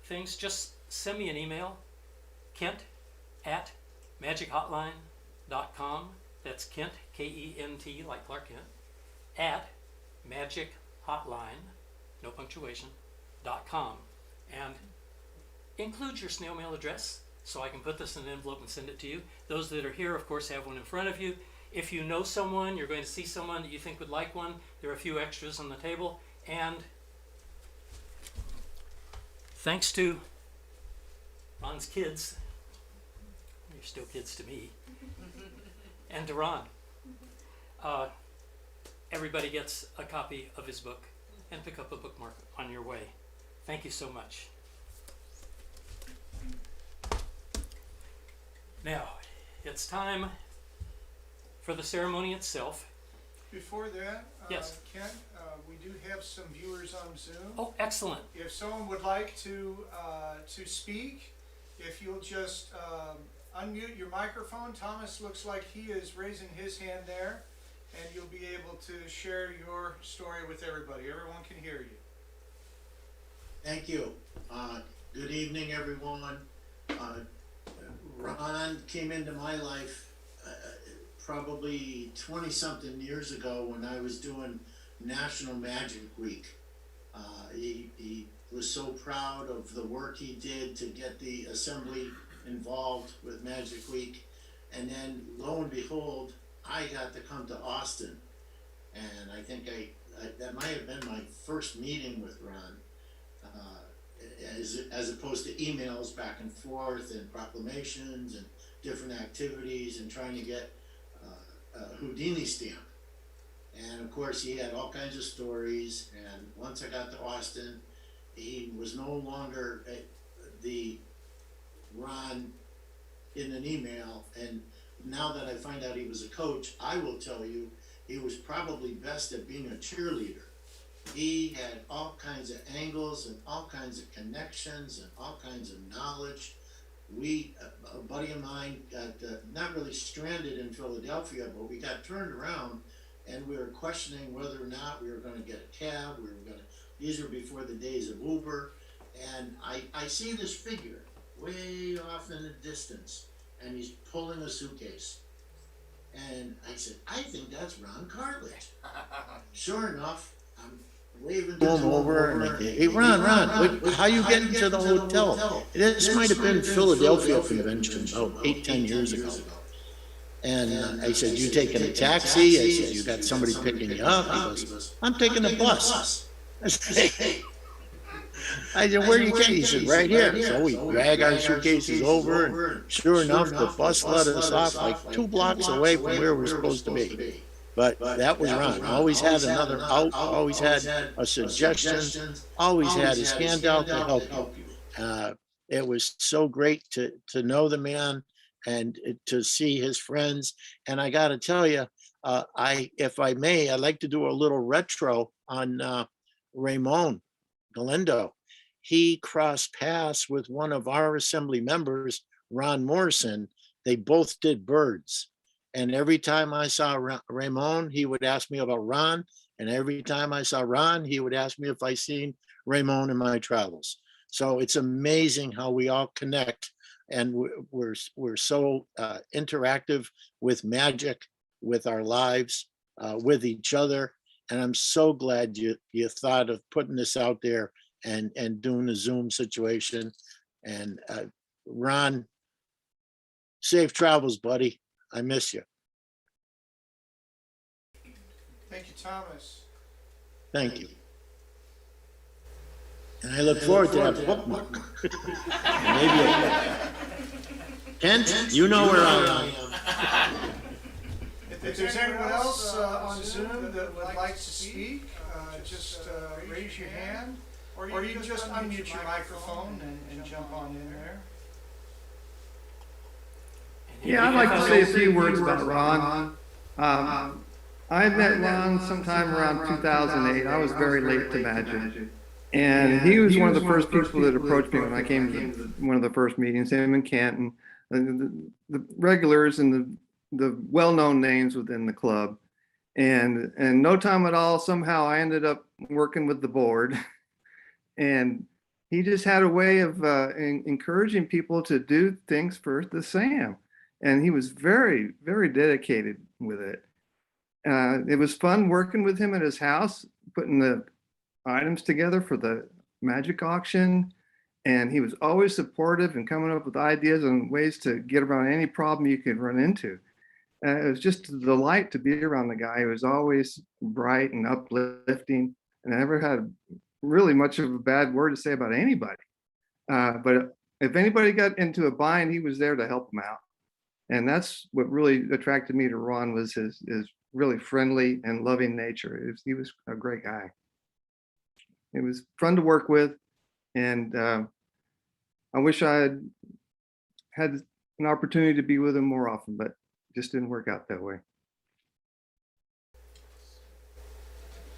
things, just send me an email, kent@magichotline.com. That's Kent, K-E-N-T, like Clark Kent, @magichotline, no punctuation, .com. And include your snail mail address so I can put this in an envelope and send it to you. Those that are here, of course, have one in front of you. If you know someone, you're going to see someone that you think would like one, there are a few extras on the table. And thanks to Ron's kids, you're still kids to me, and to Ron, everybody gets a copy of his book, and pick up a bookmark on your way. Thank you so much. Now, it's time for the ceremony itself. Before that, Yes. Ken, we do have some viewers on Zoom. Oh, excellent. If someone would like to speak, if you'll just unmute your microphone. Thomas looks like he is raising his hand there, and you'll be able to share your story with everybody. Everyone can hear you. Thank you. Good evening, everyone. Ron came into my life probably 20-something years ago when I was doing National Magic Week. He was so proud of the work he did to get the assembly involved with Magic Week. And then, lo and behold, I got to come to Austin. And I think that might have been my first meeting with Ron. As opposed to emails back and forth and proclamations and different activities and trying to get a Houdini stamp. And of course he had all kinds of stories, and once I got to Austin, he was no longer the Ron in an email, and now that I find out he was a coach, I will tell you he was probably best at being a cheerleader. He had all kinds of angles and all kinds of connections and all kinds of knowledge. A buddy of mine got not really stranded in Philadelphia, but we got turned around and we were questioning whether or not we were going to get a cab. These were before the days of Uber. And I see this figure way off in the distance, and he's pulling a suitcase. And I said, I think that's Ron Cartlidge. Sure enough, I'm waving to him over, and I say, hey, Ron, how you getting to the hotel? This might have been Philadelphia convention about 8-10 years ago. And I said, you taking a taxi? I said, you got somebody picking you up? He goes, I'm taking a bus. I said, hey. I said, where are you getting? He said, right here. So we drag our suitcases over, and sure enough, the bus let us off like 2 blocks away from where we were supposed to be. But that was Ron. Always had another out, always had a suggestion, always had his hand out to help you. It was so great to know the man and to see his friends. And I got to tell you, if I may, I'd like to do a little retro on Ramon Galindo. He crossed paths with one of our assembly members, Ron Morrison. They both did birds. And every time I saw Ramon, he would ask me about Ron. And every time I saw Ron, he would ask me if I seen Ramon in my travels. So it's amazing how we all connect. And we're so interactive with magic, with our lives, with each other. And I'm so glad you thought of putting this out there and doing the Zoom situation. And Ron, safe travels, buddy. I miss you. Thank you, Thomas. Thank you. And I look forward to that bookmark. Maybe Kent, you know where I am. If there's anyone else on Zoom that would like to speak, just raise your hand, or you can just unmute your microphone and jump on in there. Yeah, I'd like to say a few words about Ron. I met Ron sometime around 2008. I was very late to Magic. And he was one of the first people that approached me when I came to one of the first meetings, him and Kent, and the regulars and the well-known names within the club. And no time at all, somehow I ended up working with the board. And he just had a way of encouraging people to do things for the S.A.M. And he was very, very dedicated with it. It was fun working with him at his house, putting the items together for the magic auction. And he was always supportive and coming up with ideas and ways to get around any problem you could run into. it was just a delight to be around the guy. He was always bright and uplifting, and I never had really much of a bad word to say about anybody. But if anybody got into a bind, he was there to help them out. And that's what really attracted me to Ron, was his really friendly and loving nature. He was a great guy. It was fun to work with, and I wish I had an opportunity to be with him more often, but it just didn't work out that way.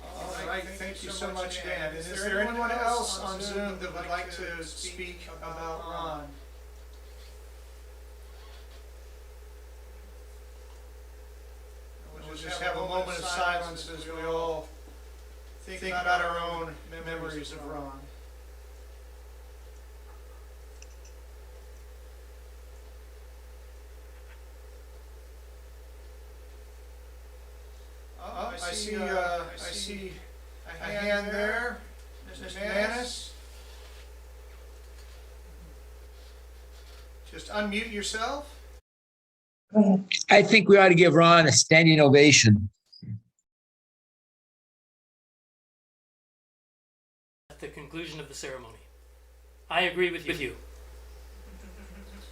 All right, thank you so much, Dan. And is there anyone else on Zoom that would like to speak about Ron? We'll just have a moment of silence as we all think about our own memories of Ron. I see a hand there, Mr. Manis. Just unmute yourself. I think we ought to give Ron a standing ovation. At the conclusion of the ceremony. I agree with you.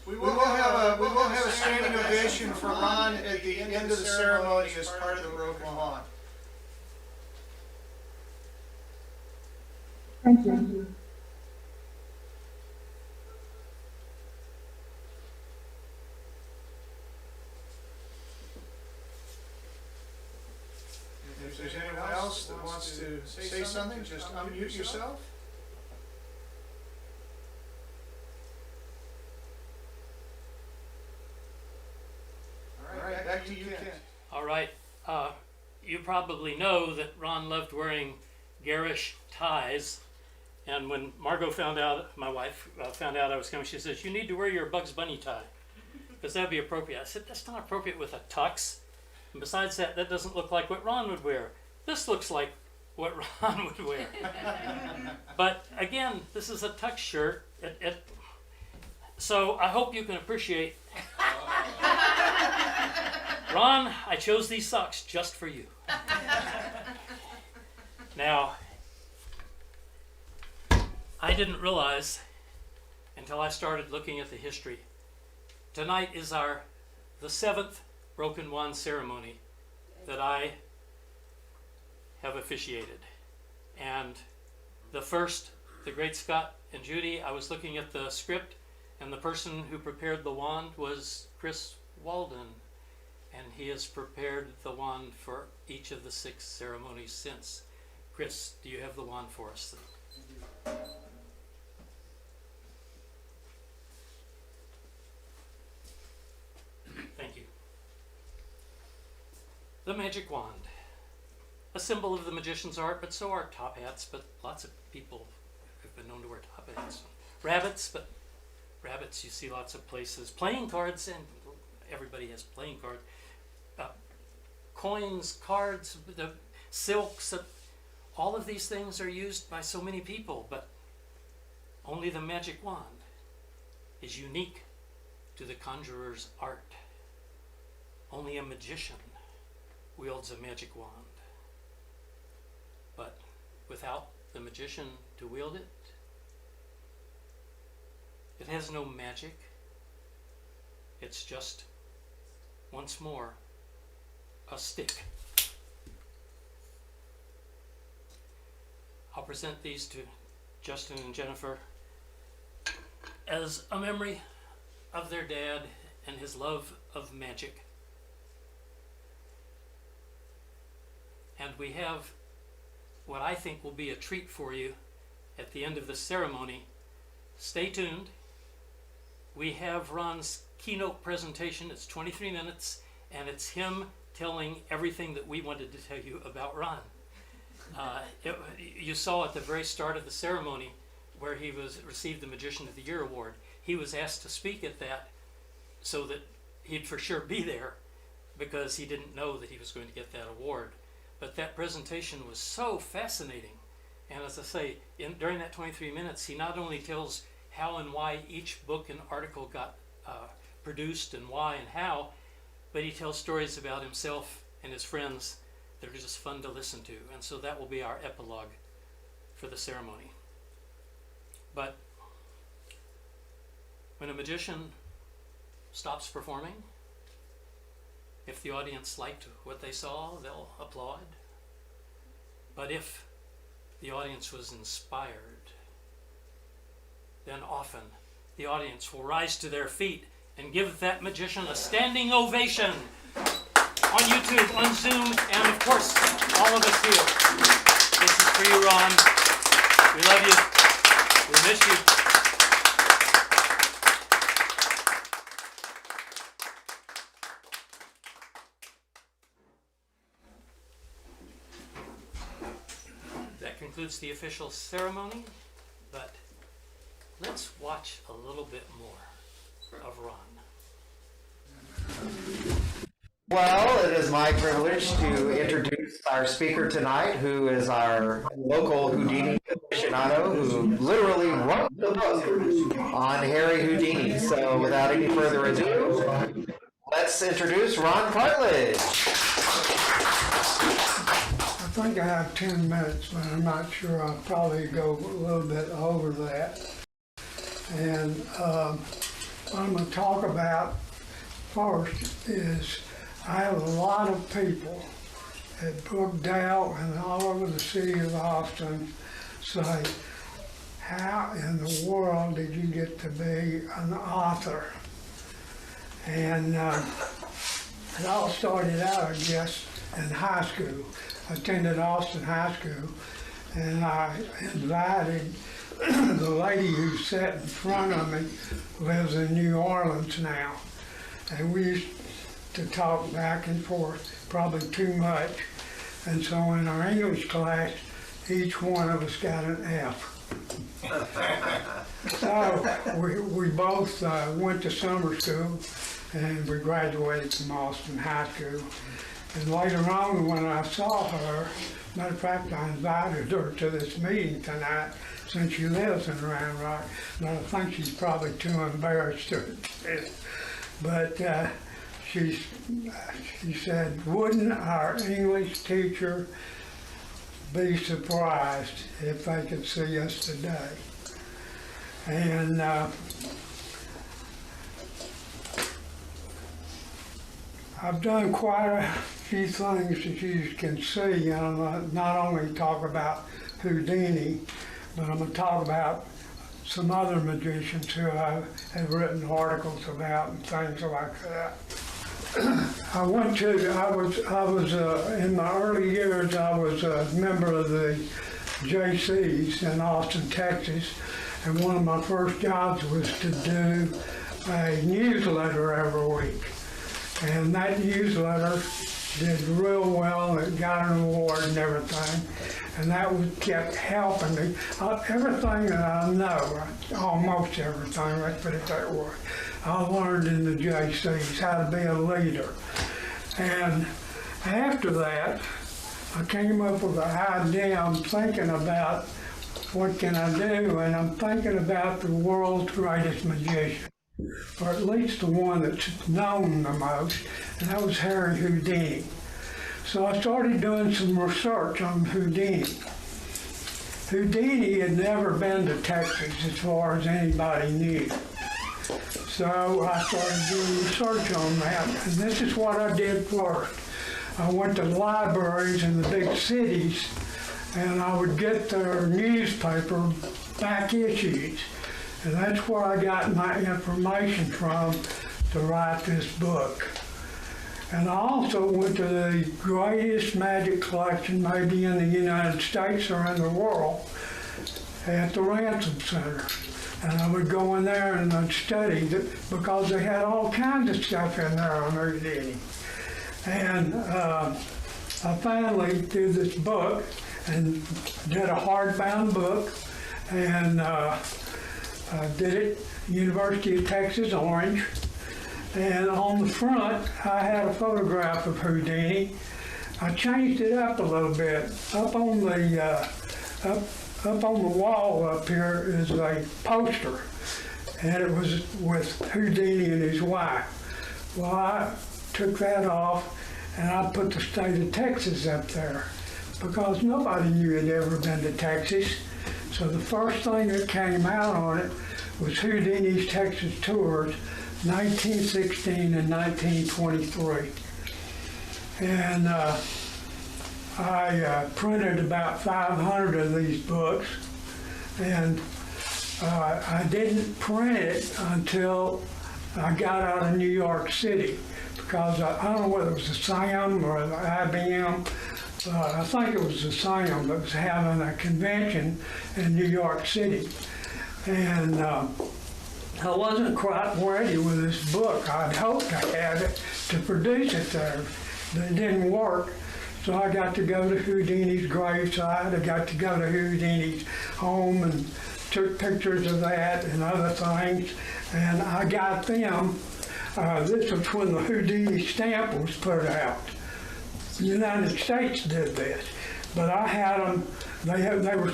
We will have a standing ovation for Ron at the end of the ceremony as part of the broken wand. Thank you. If there's anyone else that wants to say something, just unmute yourself. All right, back to you, Kent. All right. You probably know that Ron loved wearing garish ties. And when Margot found out, my wife found out I was coming, she says, "You need to wear your Bugs Bunny tie, because that'd be appropriate." I said, "That's not appropriate with a tux. And besides that, that doesn't look like what Ron would wear. This looks like what Ron would wear." But again, this is a tux shirt. So I hope you can appreciate. Ron, I chose these socks just for you. Now, I didn't realize until I started looking at the history. Tonight is the 7th broken wand ceremony that I have officiated. And the first, the great Scott and Judy, I was looking at the script, and the person who prepared the wand was Chris Walden. And he has prepared the wand for each of the 6 ceremonies since. Chris, do you have the wand for us? Thank you. The magic wand. A symbol of the magician's art, but so are top hats, but lots of people have been known to wear top hats. Rabbits you see lots of places. Playing cards, and everybody has playing cards. Coins, cards, the silks, all of these things are used by so many people, but only the magic wand is unique to the conjurer's art. Only a magician wields a magic wand. But without the magician to wield it, it has no magic. It's just, once more, a stick. I'll present these to Justin and Jennifer as a memory of their dad and his love of magic. And we have what I think will be a treat for you at the end of the ceremony. Stay tuned. We have Ron's keynote presentation. It's 23 minutes, and it's him telling everything that we wanted to tell you about Ron. You saw at the very start of the ceremony where he received the Magician of the Year award. He was asked to speak at that so that he'd for sure be there, because he didn't know that he was going to get that award. But that presentation was so fascinating. And as I say, during that 23 minutes, he not only tells how and why each book and article got produced and why and how, but he tells stories about himself and his friends that are just fun to listen to. And so that will be our epilogue for the ceremony. But when a magician stops performing, if the audience liked what they saw, they'll applaud. But if the audience was inspired, then often the audience will rise to their feet and give that magician a standing ovation on YouTube, on Zoom, and of course, all of us here. This is for you, Ron. We love you. We miss you. That concludes the official ceremony, but let's watch a little bit more of Ron. Well, it is my privilege to introduce our speaker tonight, who is our local Houdini aficionado, who literally wrote the book on Harry Houdini. So without any further ado, let's introduce Ron Cartlidge. I think I have 10 minutes, but I'm not sure. I'll probably go a little bit over that. And what I'm going to talk about first is I have a lot of people at Brookdale and all over the city of Austin say, how in the world did you get to be an author? And it all started out, I guess, in high school. I attended Austin High School, and I invited the lady who sat in front of me, lives in New Orleans now, and we used to talk back and forth, probably too much. And so in our English class, each one of us got an F. So we both went to summer school, and we graduated from Austin High School. And later on, when I saw her, matter of fact, I invited her to this meeting tonight, since she lives in Round Rock, but I think she's probably too embarrassed to attend. But she said, wouldn't our English teacher be surprised if they could see us today? And I've done quite a few things that you can see, and I'm not only talk about Houdini, but I'm going to talk about some other magicians who I have written articles about and things like that. I was in my early years, I was a member of the JCs in Austin, Texas, and one of my first jobs was to do a newsletter every week. And that newsletter did real well, it got an award and everything, and that kept helping me. Everything that I know, almost everything, let's put it that way, I learned in the JCs, how to be a leader. And after that, I came up with an idea. I'm thinking about what can I do, and I'm thinking about the world's greatest magician, or at least the one that's known the most, and that was Harry Houdini. So I started doing some research on Houdini. Houdini had never been to Texas as far as anybody knew. So I started doing research on that, and this is what I did first. I went to libraries in the big cities, and I would get their newspaper back issues. And that's where I got my information from to write this book. And I also went to the greatest magic collection maybe in the United States or in the world at the Ransom Center. And I would go in there and I'd study it because they had all kinds of stuff in there on Houdini. And I finally did this book and did a hardbound book, and I did it University of Texas, Orange. And on the front, I had a photograph of Houdini. I changed it up a little bit. Up on the wall up here is a poster, and it was with Houdini and his wife. Well, took that off, and I put the state of Texas up there because nobody knew I'd ever been to Texas. So the first thing that came out on it was Houdini's Texas Tours, 1916 and 1923. And I printed about 500 of these books, and I didn't print it until I got out of New York City, because I don't know whether it was the S.A.M or the I.B.M. I think it was the S.A.M that was having a convention in New York City. And I wasn't quite ready with this book. I'd hoped I had it to produce it there, but it didn't work. So I got to go to Houdini's graveside. I got to go to Houdini's home and took pictures of that and other things. And I got them. This was when the Houdini stamp was put out. The United States did this. But I had them, they were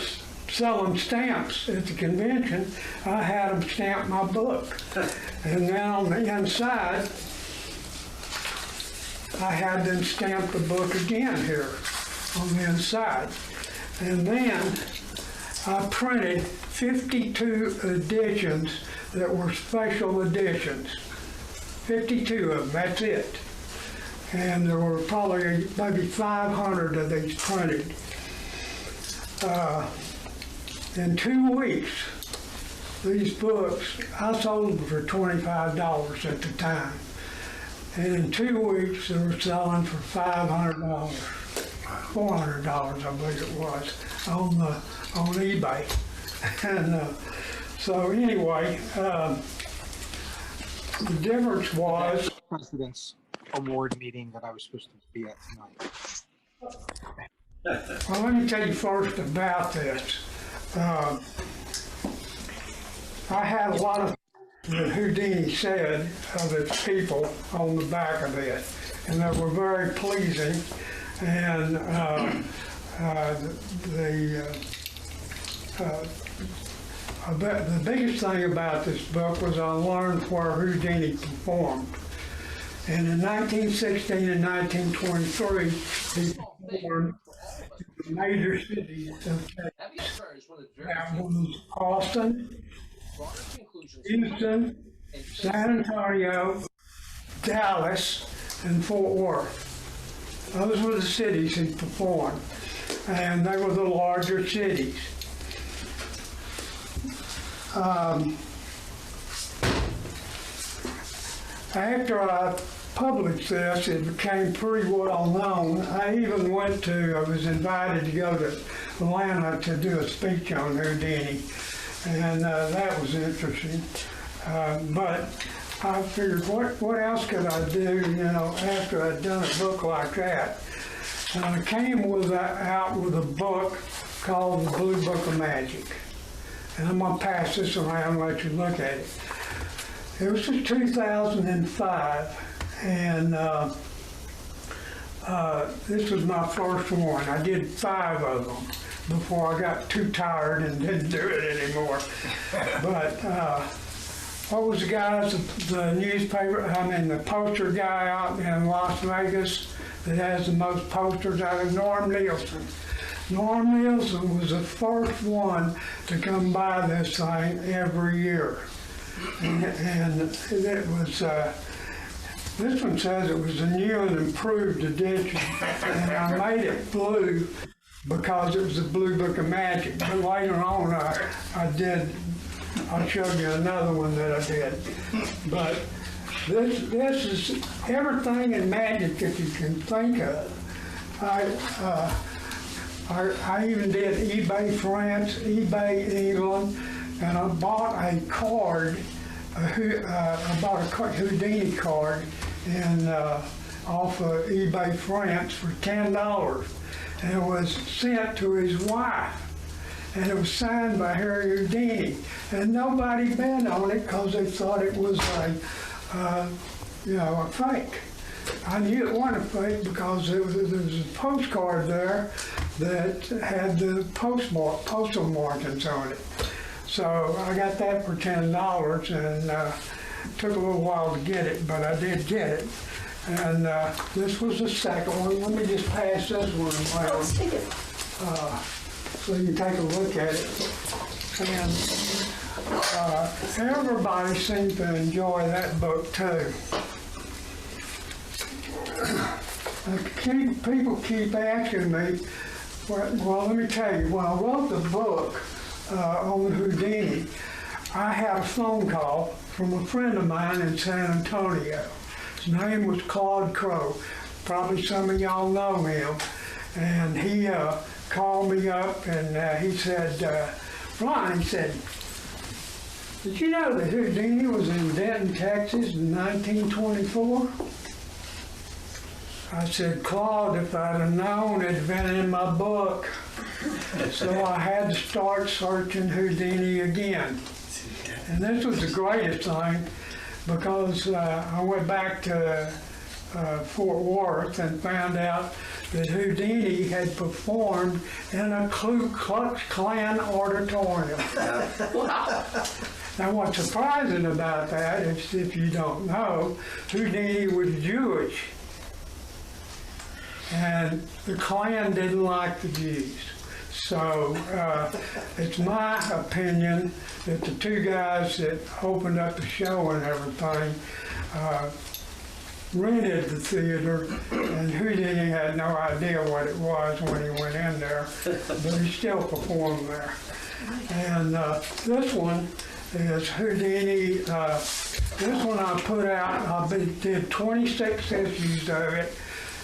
selling stamps at the convention. I had them stamp my book. And then on the inside, I had them stamp the book again here on the inside. And then I printed 52 editions that were special editions. 52 of them, that's it. And there were probably maybe 500 of these printed. In 2 weeks, these books, I sold them for $25 at the time. And in 2 weeks, they were selling for $500, $400, I believe it was, on eBay. And so anyway, the difference was... President's Award meeting that I was supposed to be at tonight. Well, let me tell you first about this. I had a lot of that Houdini said of its people on the back of it, and they were very pleasing. And the biggest thing about this book was I learned where Houdini performed. And in 1916 and 1923, he performed in the major cities of Texas. That was Austin, Houston, San Antonio, Dallas, and Fort Worth. Those were the cities he performed, and they were the larger cities. After I published this, it became pretty well known. I was invited to go to Atlanta to do a speech on Houdini, and that was interesting. But I figured, what else could I do, after I'd done a book like that? And I came out with a book called The Blue Book of Magic. And I'm going to pass this around and let you look at it. It was in 2005, and this was my first one. I did 5 of them before I got too tired and didn't do it anymore. But what was the guy, the poster guy out in Las Vegas that has the most posters out of Norm Nielsen. Norm Nielsen was the first one to come by this thing every year. And it was, this one says it was a new and improved edition, and I made it blue because it was the Blue Book of Magic. But later on, I'll show you another one that I did. But this is everything in magic that you can think of. I even did eBay France, eBay England, and I bought a card. I bought a Houdini card off of eBay France for $10, and it was sent to his wife, and it was signed by Harry Houdini, and nobody bid on it because they thought it was a fake. I knew it wasn't a fake because there was a postcard there that had the postal markings on it. So I got that for $10, and took a little while to get it, but I did get it. And this was the second one. Let me just pass this one around so you can take a look at it. And everybody seemed to enjoy that book too. People keep asking me, well, let me tell you, when I wrote the book on Houdini, I had a phone call from a friend of mine in San Antonio. His name was Claude Crow. Probably some of y'all know him. And he called me up and he said, Ron, he said, did you know that Houdini was in Denton, Texas in 1924? I said, Claude, if I'd have known, it'd been in my book. So I had to start searching Houdini again. And this was the greatest thing because I went back to Fort Worth and found out that Houdini had performed in a Ku Klux Klan auditorium. Wow. Now what's surprising about that is, if you don't know, Houdini was Jewish. And the Klan didn't like the Jews. So it's my opinion that the two guys that opened up the show and everything rented the theater, and Houdini had no idea what it was when he went in there, but he still performed there. And this one is Houdini. This one I put out, I did 26 issues of it.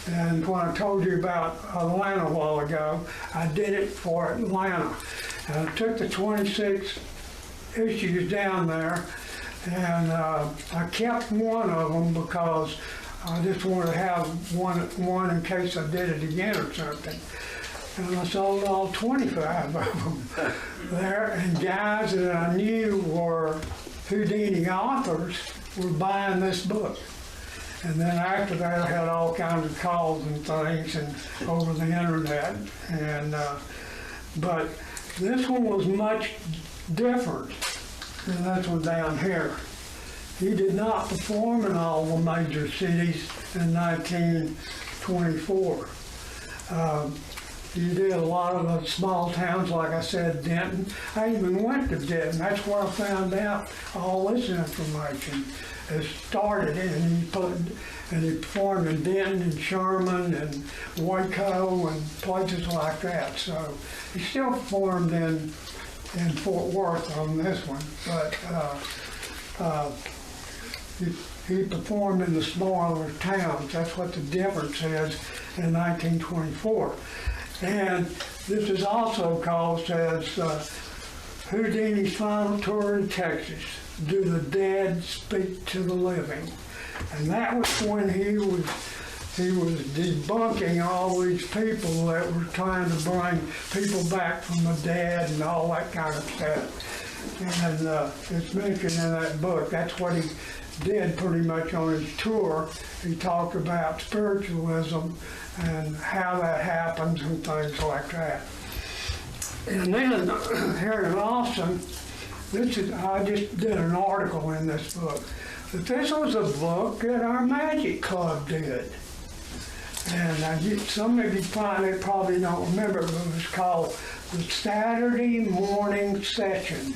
And when I told you about Atlanta a while ago, I did it for Atlanta. And I took the 26 issues down there, and I kept one of them because I just wanted to have one in case I did it again or something. And I sold all 25 of them there, and guys that I knew were Houdini authors were buying this book. And then after that, I had all kinds of calls and things and over the internet. And but this one was much different than this one down here. He did not perform in all the major cities in 1924. He did a lot of the small towns, like I said, Denton. I even went to Denton. That's where I found out all this information. It started, and he performed in Denton and Sherman and Waco and places like that. So he still performed in Fort Worth on this one, but he performed in the smaller towns. That's what the difference is in 1924. And this is also called as Houdini's final tour in Texas. Do the dead speak to the living? And that was when he was debunking all these people that were trying to bring people back from the dead and all that kind of stuff. And it's mentioned in that book. That's what he did pretty much on his tour. He talked about spiritualism and how that happens and things like that. And then here in Austin, I just did an article in this book. But this was a book that our Magic Club did. And some of you probably don't remember, but it was called the Saturday Morning Session.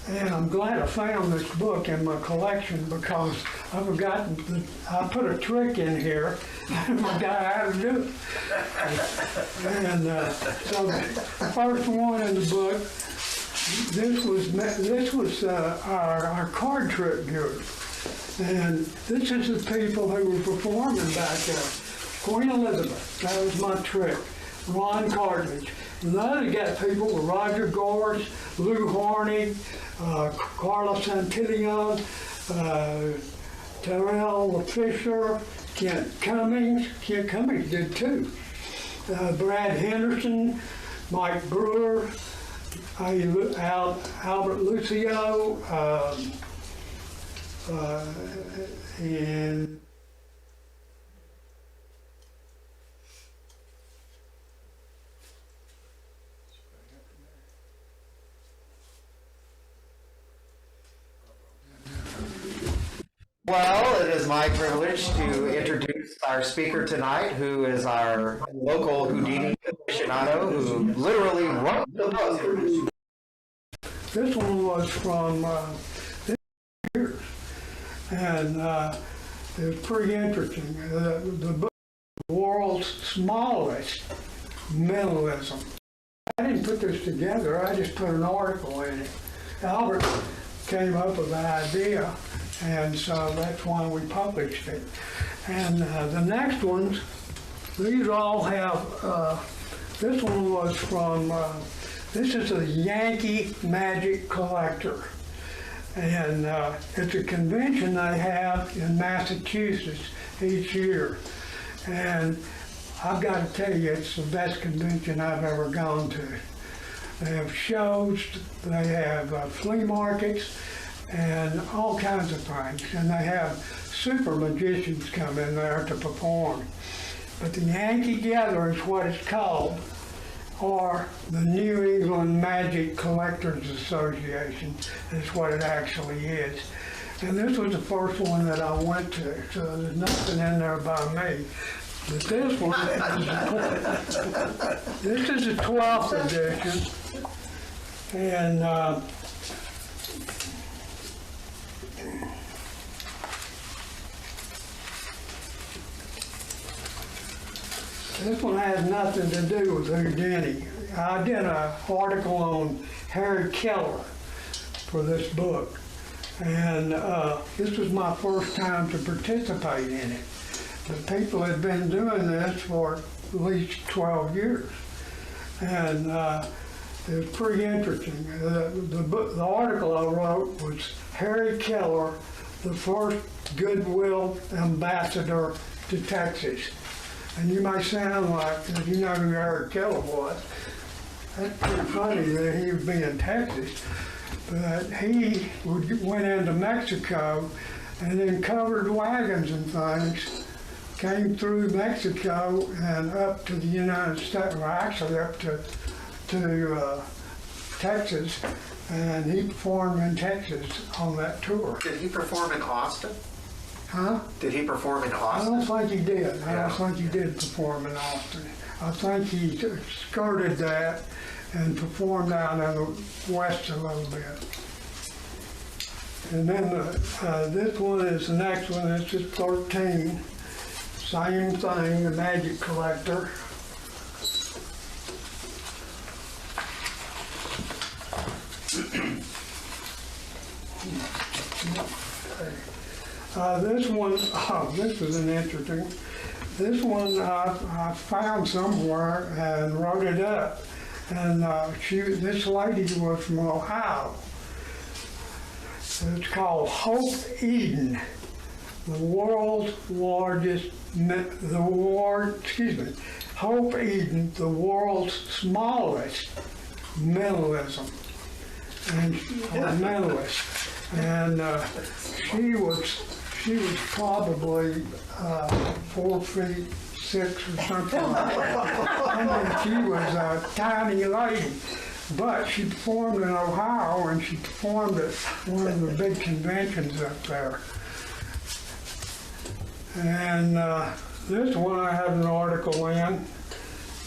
And I'm glad I found this book in my collection because I put a trick in here and I forgot how to do it. And so the first one in the book, this was our card trick group. And this is the people who were performing back there. Queen Elizabeth, that was my trick. Ron Cartlidge. And the other people were Roger Gorse, Lou Horney, Carlos Santillan, Terrell Fisher, Kent Cummings did too. Brad Henderson, Mike Brewer, Albert Lucio, and is my privilege to introduce our speaker tonight, who is our local Houdini aficionado, who literally wrote the book. This one was from this year, and it was pretty interesting. The book, The World's Smallest Mentalism. I didn't put this together, I just put an article in it. Albert came up with the idea, and so that's why we published it. And the next ones, these all have, this one was from, this is a Yankee Magic Collector. And it's a convention they have in Massachusetts each year. And I've got to tell you, it's the best convention I've ever gone to. They have shows, they have flea markets, and all kinds of things. And they have super magicians come in there to perform. But the Yankee Gathering is what it's called, or the New England Magic Collectors Association is what it actually is. And this was the first one that I went to, so there's nothing in there by me. But this one, this is the 12th edition, and this one has nothing to do with Houdini. I did an article on Harry Keller for this book, and this was my first time to participate in it. The people had been doing this for at least 12 years, and it was pretty interesting. The article I wrote was Harry Keller, the first goodwill ambassador to Texas. And you may sound like, if you know who Harry Keller was, that's pretty funny that he would be in Texas. But he went into Mexico and then covered wagons and things, came through Mexico and up to the United States, or actually up to Texas, and he performed in Texas on that tour. Did he perform in Austin? Huh? Did he perform in I Austin? don't think he did. I Yeah. don't think he did perform in Austin. I think he skirted that and performed out in the west a little bit. And then this one is the next one. This is 13. Same thing, the Magic Collector. This one, this is an interesting. This one I found somewhere and wrote it up. And this lady was from Ohio. It's called Hope Eden, the world's largest, Hope Eden, the world's smallest mentalism, and mentalist. And she was probably 4'6" or something like that. I mean, she was a tiny lady. But she performed in Ohio, and she performed at one of the big conventions up there. And this one I have an article in,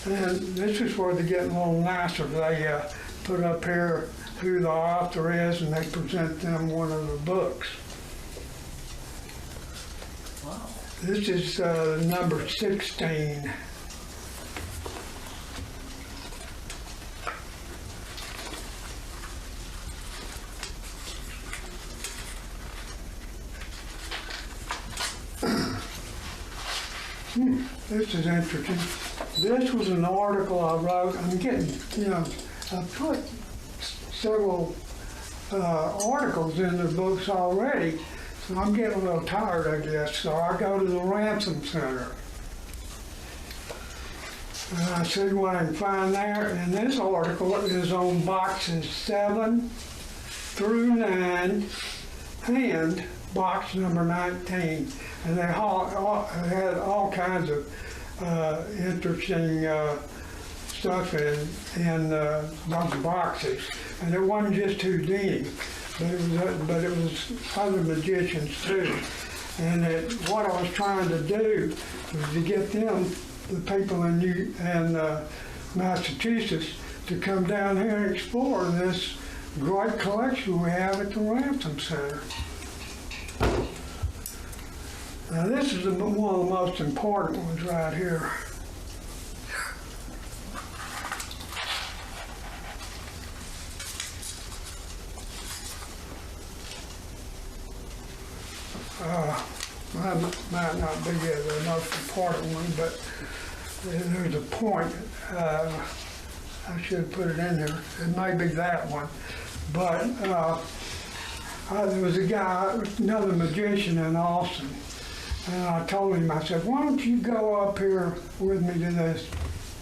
and this is where they get a little nicer. They put up here who the author is, and they present them one of the books. Wow. This is number 16. This is interesting. This was an article I wrote. I'm getting, I put several articles in the books already, so I'm getting a little tired, I guess. So I go to the Ransom Center. And I see what I can find there. And this article is on boxes 7 through 9 and box number 19. And they had all kinds of interesting stuff in those boxes. And it wasn't just Houdini, but it was other magicians too. And what I was trying to do was to get them, the people in Massachusetts, to come down here and explore this great collection we have at the Ransom Center. Now this is one of the most important ones right here. That might not be the most important one, but there's a point. I should have put it in there. It may be that one. But there was a guy, another magician in Austin, and I told him, I said, why don't you go up here with me to this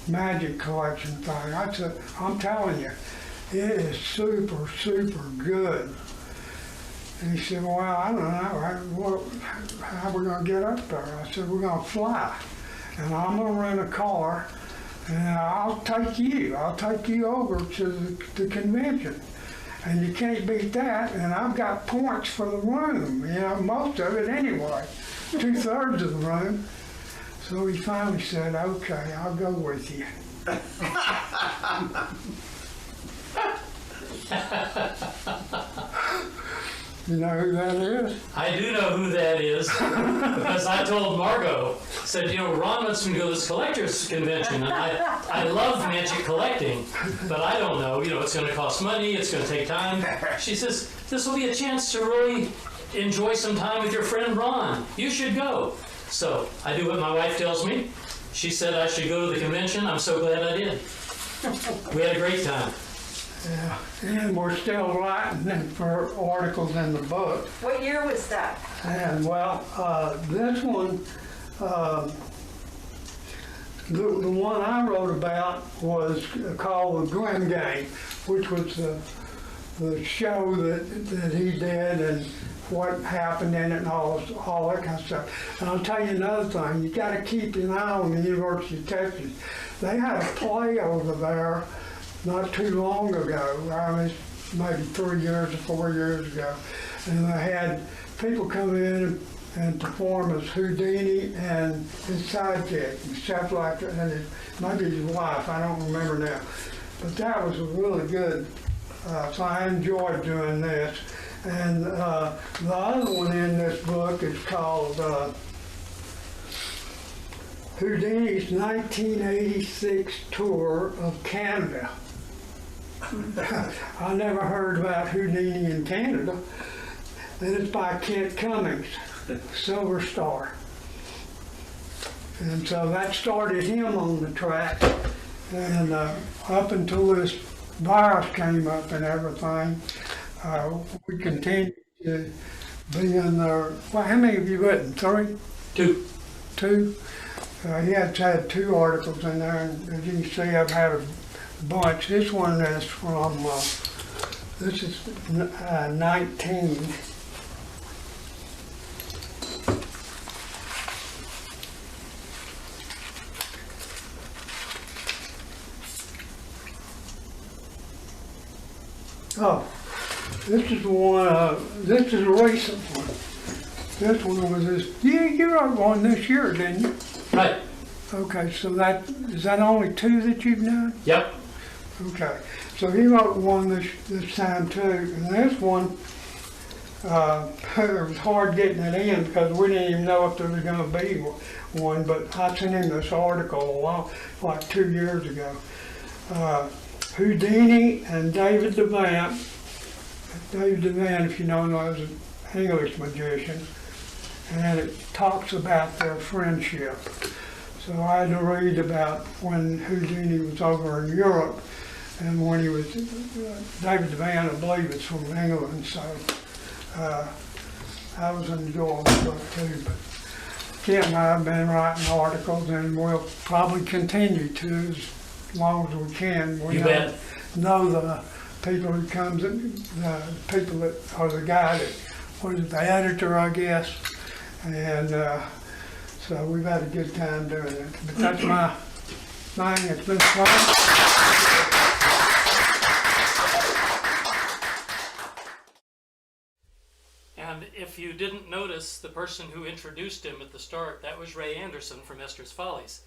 magic collection thing? I said, I'm telling you, it is super, super good. And he said, well, I don't know, how are we going to get up there? I said, we're going to fly, and I'm going to rent a car, and I'll take you over to the convention. And you can't beat that, and I've got points for the room, most of it anyway, 2/3 of the room. So he finally said, okay, I'll go with you. You know who that is? I do know who that is because I told Margot, said, Ron wants me to go to this collector's convention, and I love magic collecting, but I don't know, it's going to cost money, it's going to take time. She says, this will be a chance to really enjoy some time with your friend Ron. You should go. So I do what my wife tells me. She said I should go to the convention. I'm so glad I did. We had a great time. Yeah, and we're still writing for articles in the book. What year was that? And this one, the one I wrote about was called The Grim Game, which was the show that he did and what happened in it and all that kind of stuff. And I'll tell you another thing, you got to keep an eye on the University of Texas. They had a play over there not too long ago, I mean, maybe 3 years or 4 years ago, and they had people come in and perform as Houdini and his sidekick and stuff like that, and maybe his wife, I don't remember now. But that was really good, so I enjoyed doing this. And the other one in this book is called Houdini's 1986 Tour of Canada. I never heard about Houdini in Canada. And it's by Kent Cummings, Silver Star. And so that started him on the track. And up until this virus came up and everything, we continued to be in there. Well, how many have you written? 3? 2. 2? He had 2 articles in there, and as you can see, I've had a bunch. This one is from, this is 19. Oh, this is the one, this is a recent one. This one was this, you wrote one this year, didn't you? Right. Okay, so is that only 2 that you've done? Yep. Okay, so he wrote one this time too, and this one, it was hard getting it in because we didn't even know if there was going to be one, but I sent him this article like 2 years ago. Houdini and David DeVant. David DeVant, if you don't know, is an English magician, and it talks about their friendship. So I had to read about when Houdini was over in Europe, and when he was, David DeVant, I believe it's from England, so I was enjoying the book too. But Kent and I have been writing articles, and we'll probably continue to as long as we can. We know the people who comes, the people that are the guy that was the editor, I guess, and so we've had a good time doing it. But that's my thing. It's been fun. And if you didn't notice, the person who introduced him at the start, that was Ray Anderson from Esther's Follies.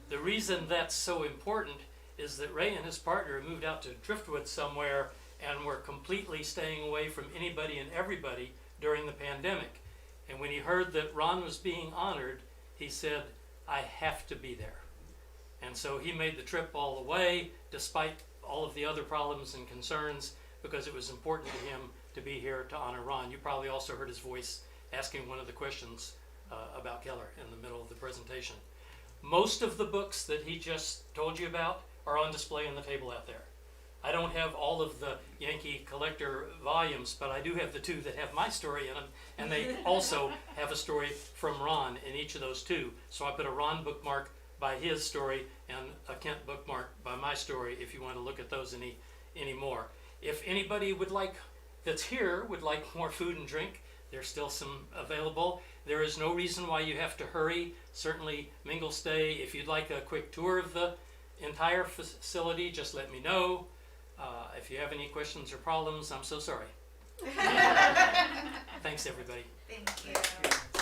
The reason that's so important is that Ray and his partner moved out to Driftwood somewhere and were completely staying away from anybody and everybody during the pandemic. And when he heard that Ron was being honored, he said, I have to be there. And so he made the trip all the way, despite all of the other problems and concerns, because it was important to him to be here to honor Ron. You probably also heard his voice asking one of the questions about Keller in the middle of the presentation. Most of the books that he just told you about are on display on the table out there. I don't have all of the Yankee collector volumes, but I do have the two that have my story in them, and they also have a story from Ron in each of those two. So I put a Ron bookmark by his story and a Kent bookmark by my story if you want to look at those any more. If anybody would like, that's here, would like more food and drink, there's still some available. There is no reason why you have to hurry. Certainly mingle stay. If you'd like a quick tour of the entire facility, just let me know. If you have any questions or problems, I'm so sorry. Thanks, everybody. Thank you.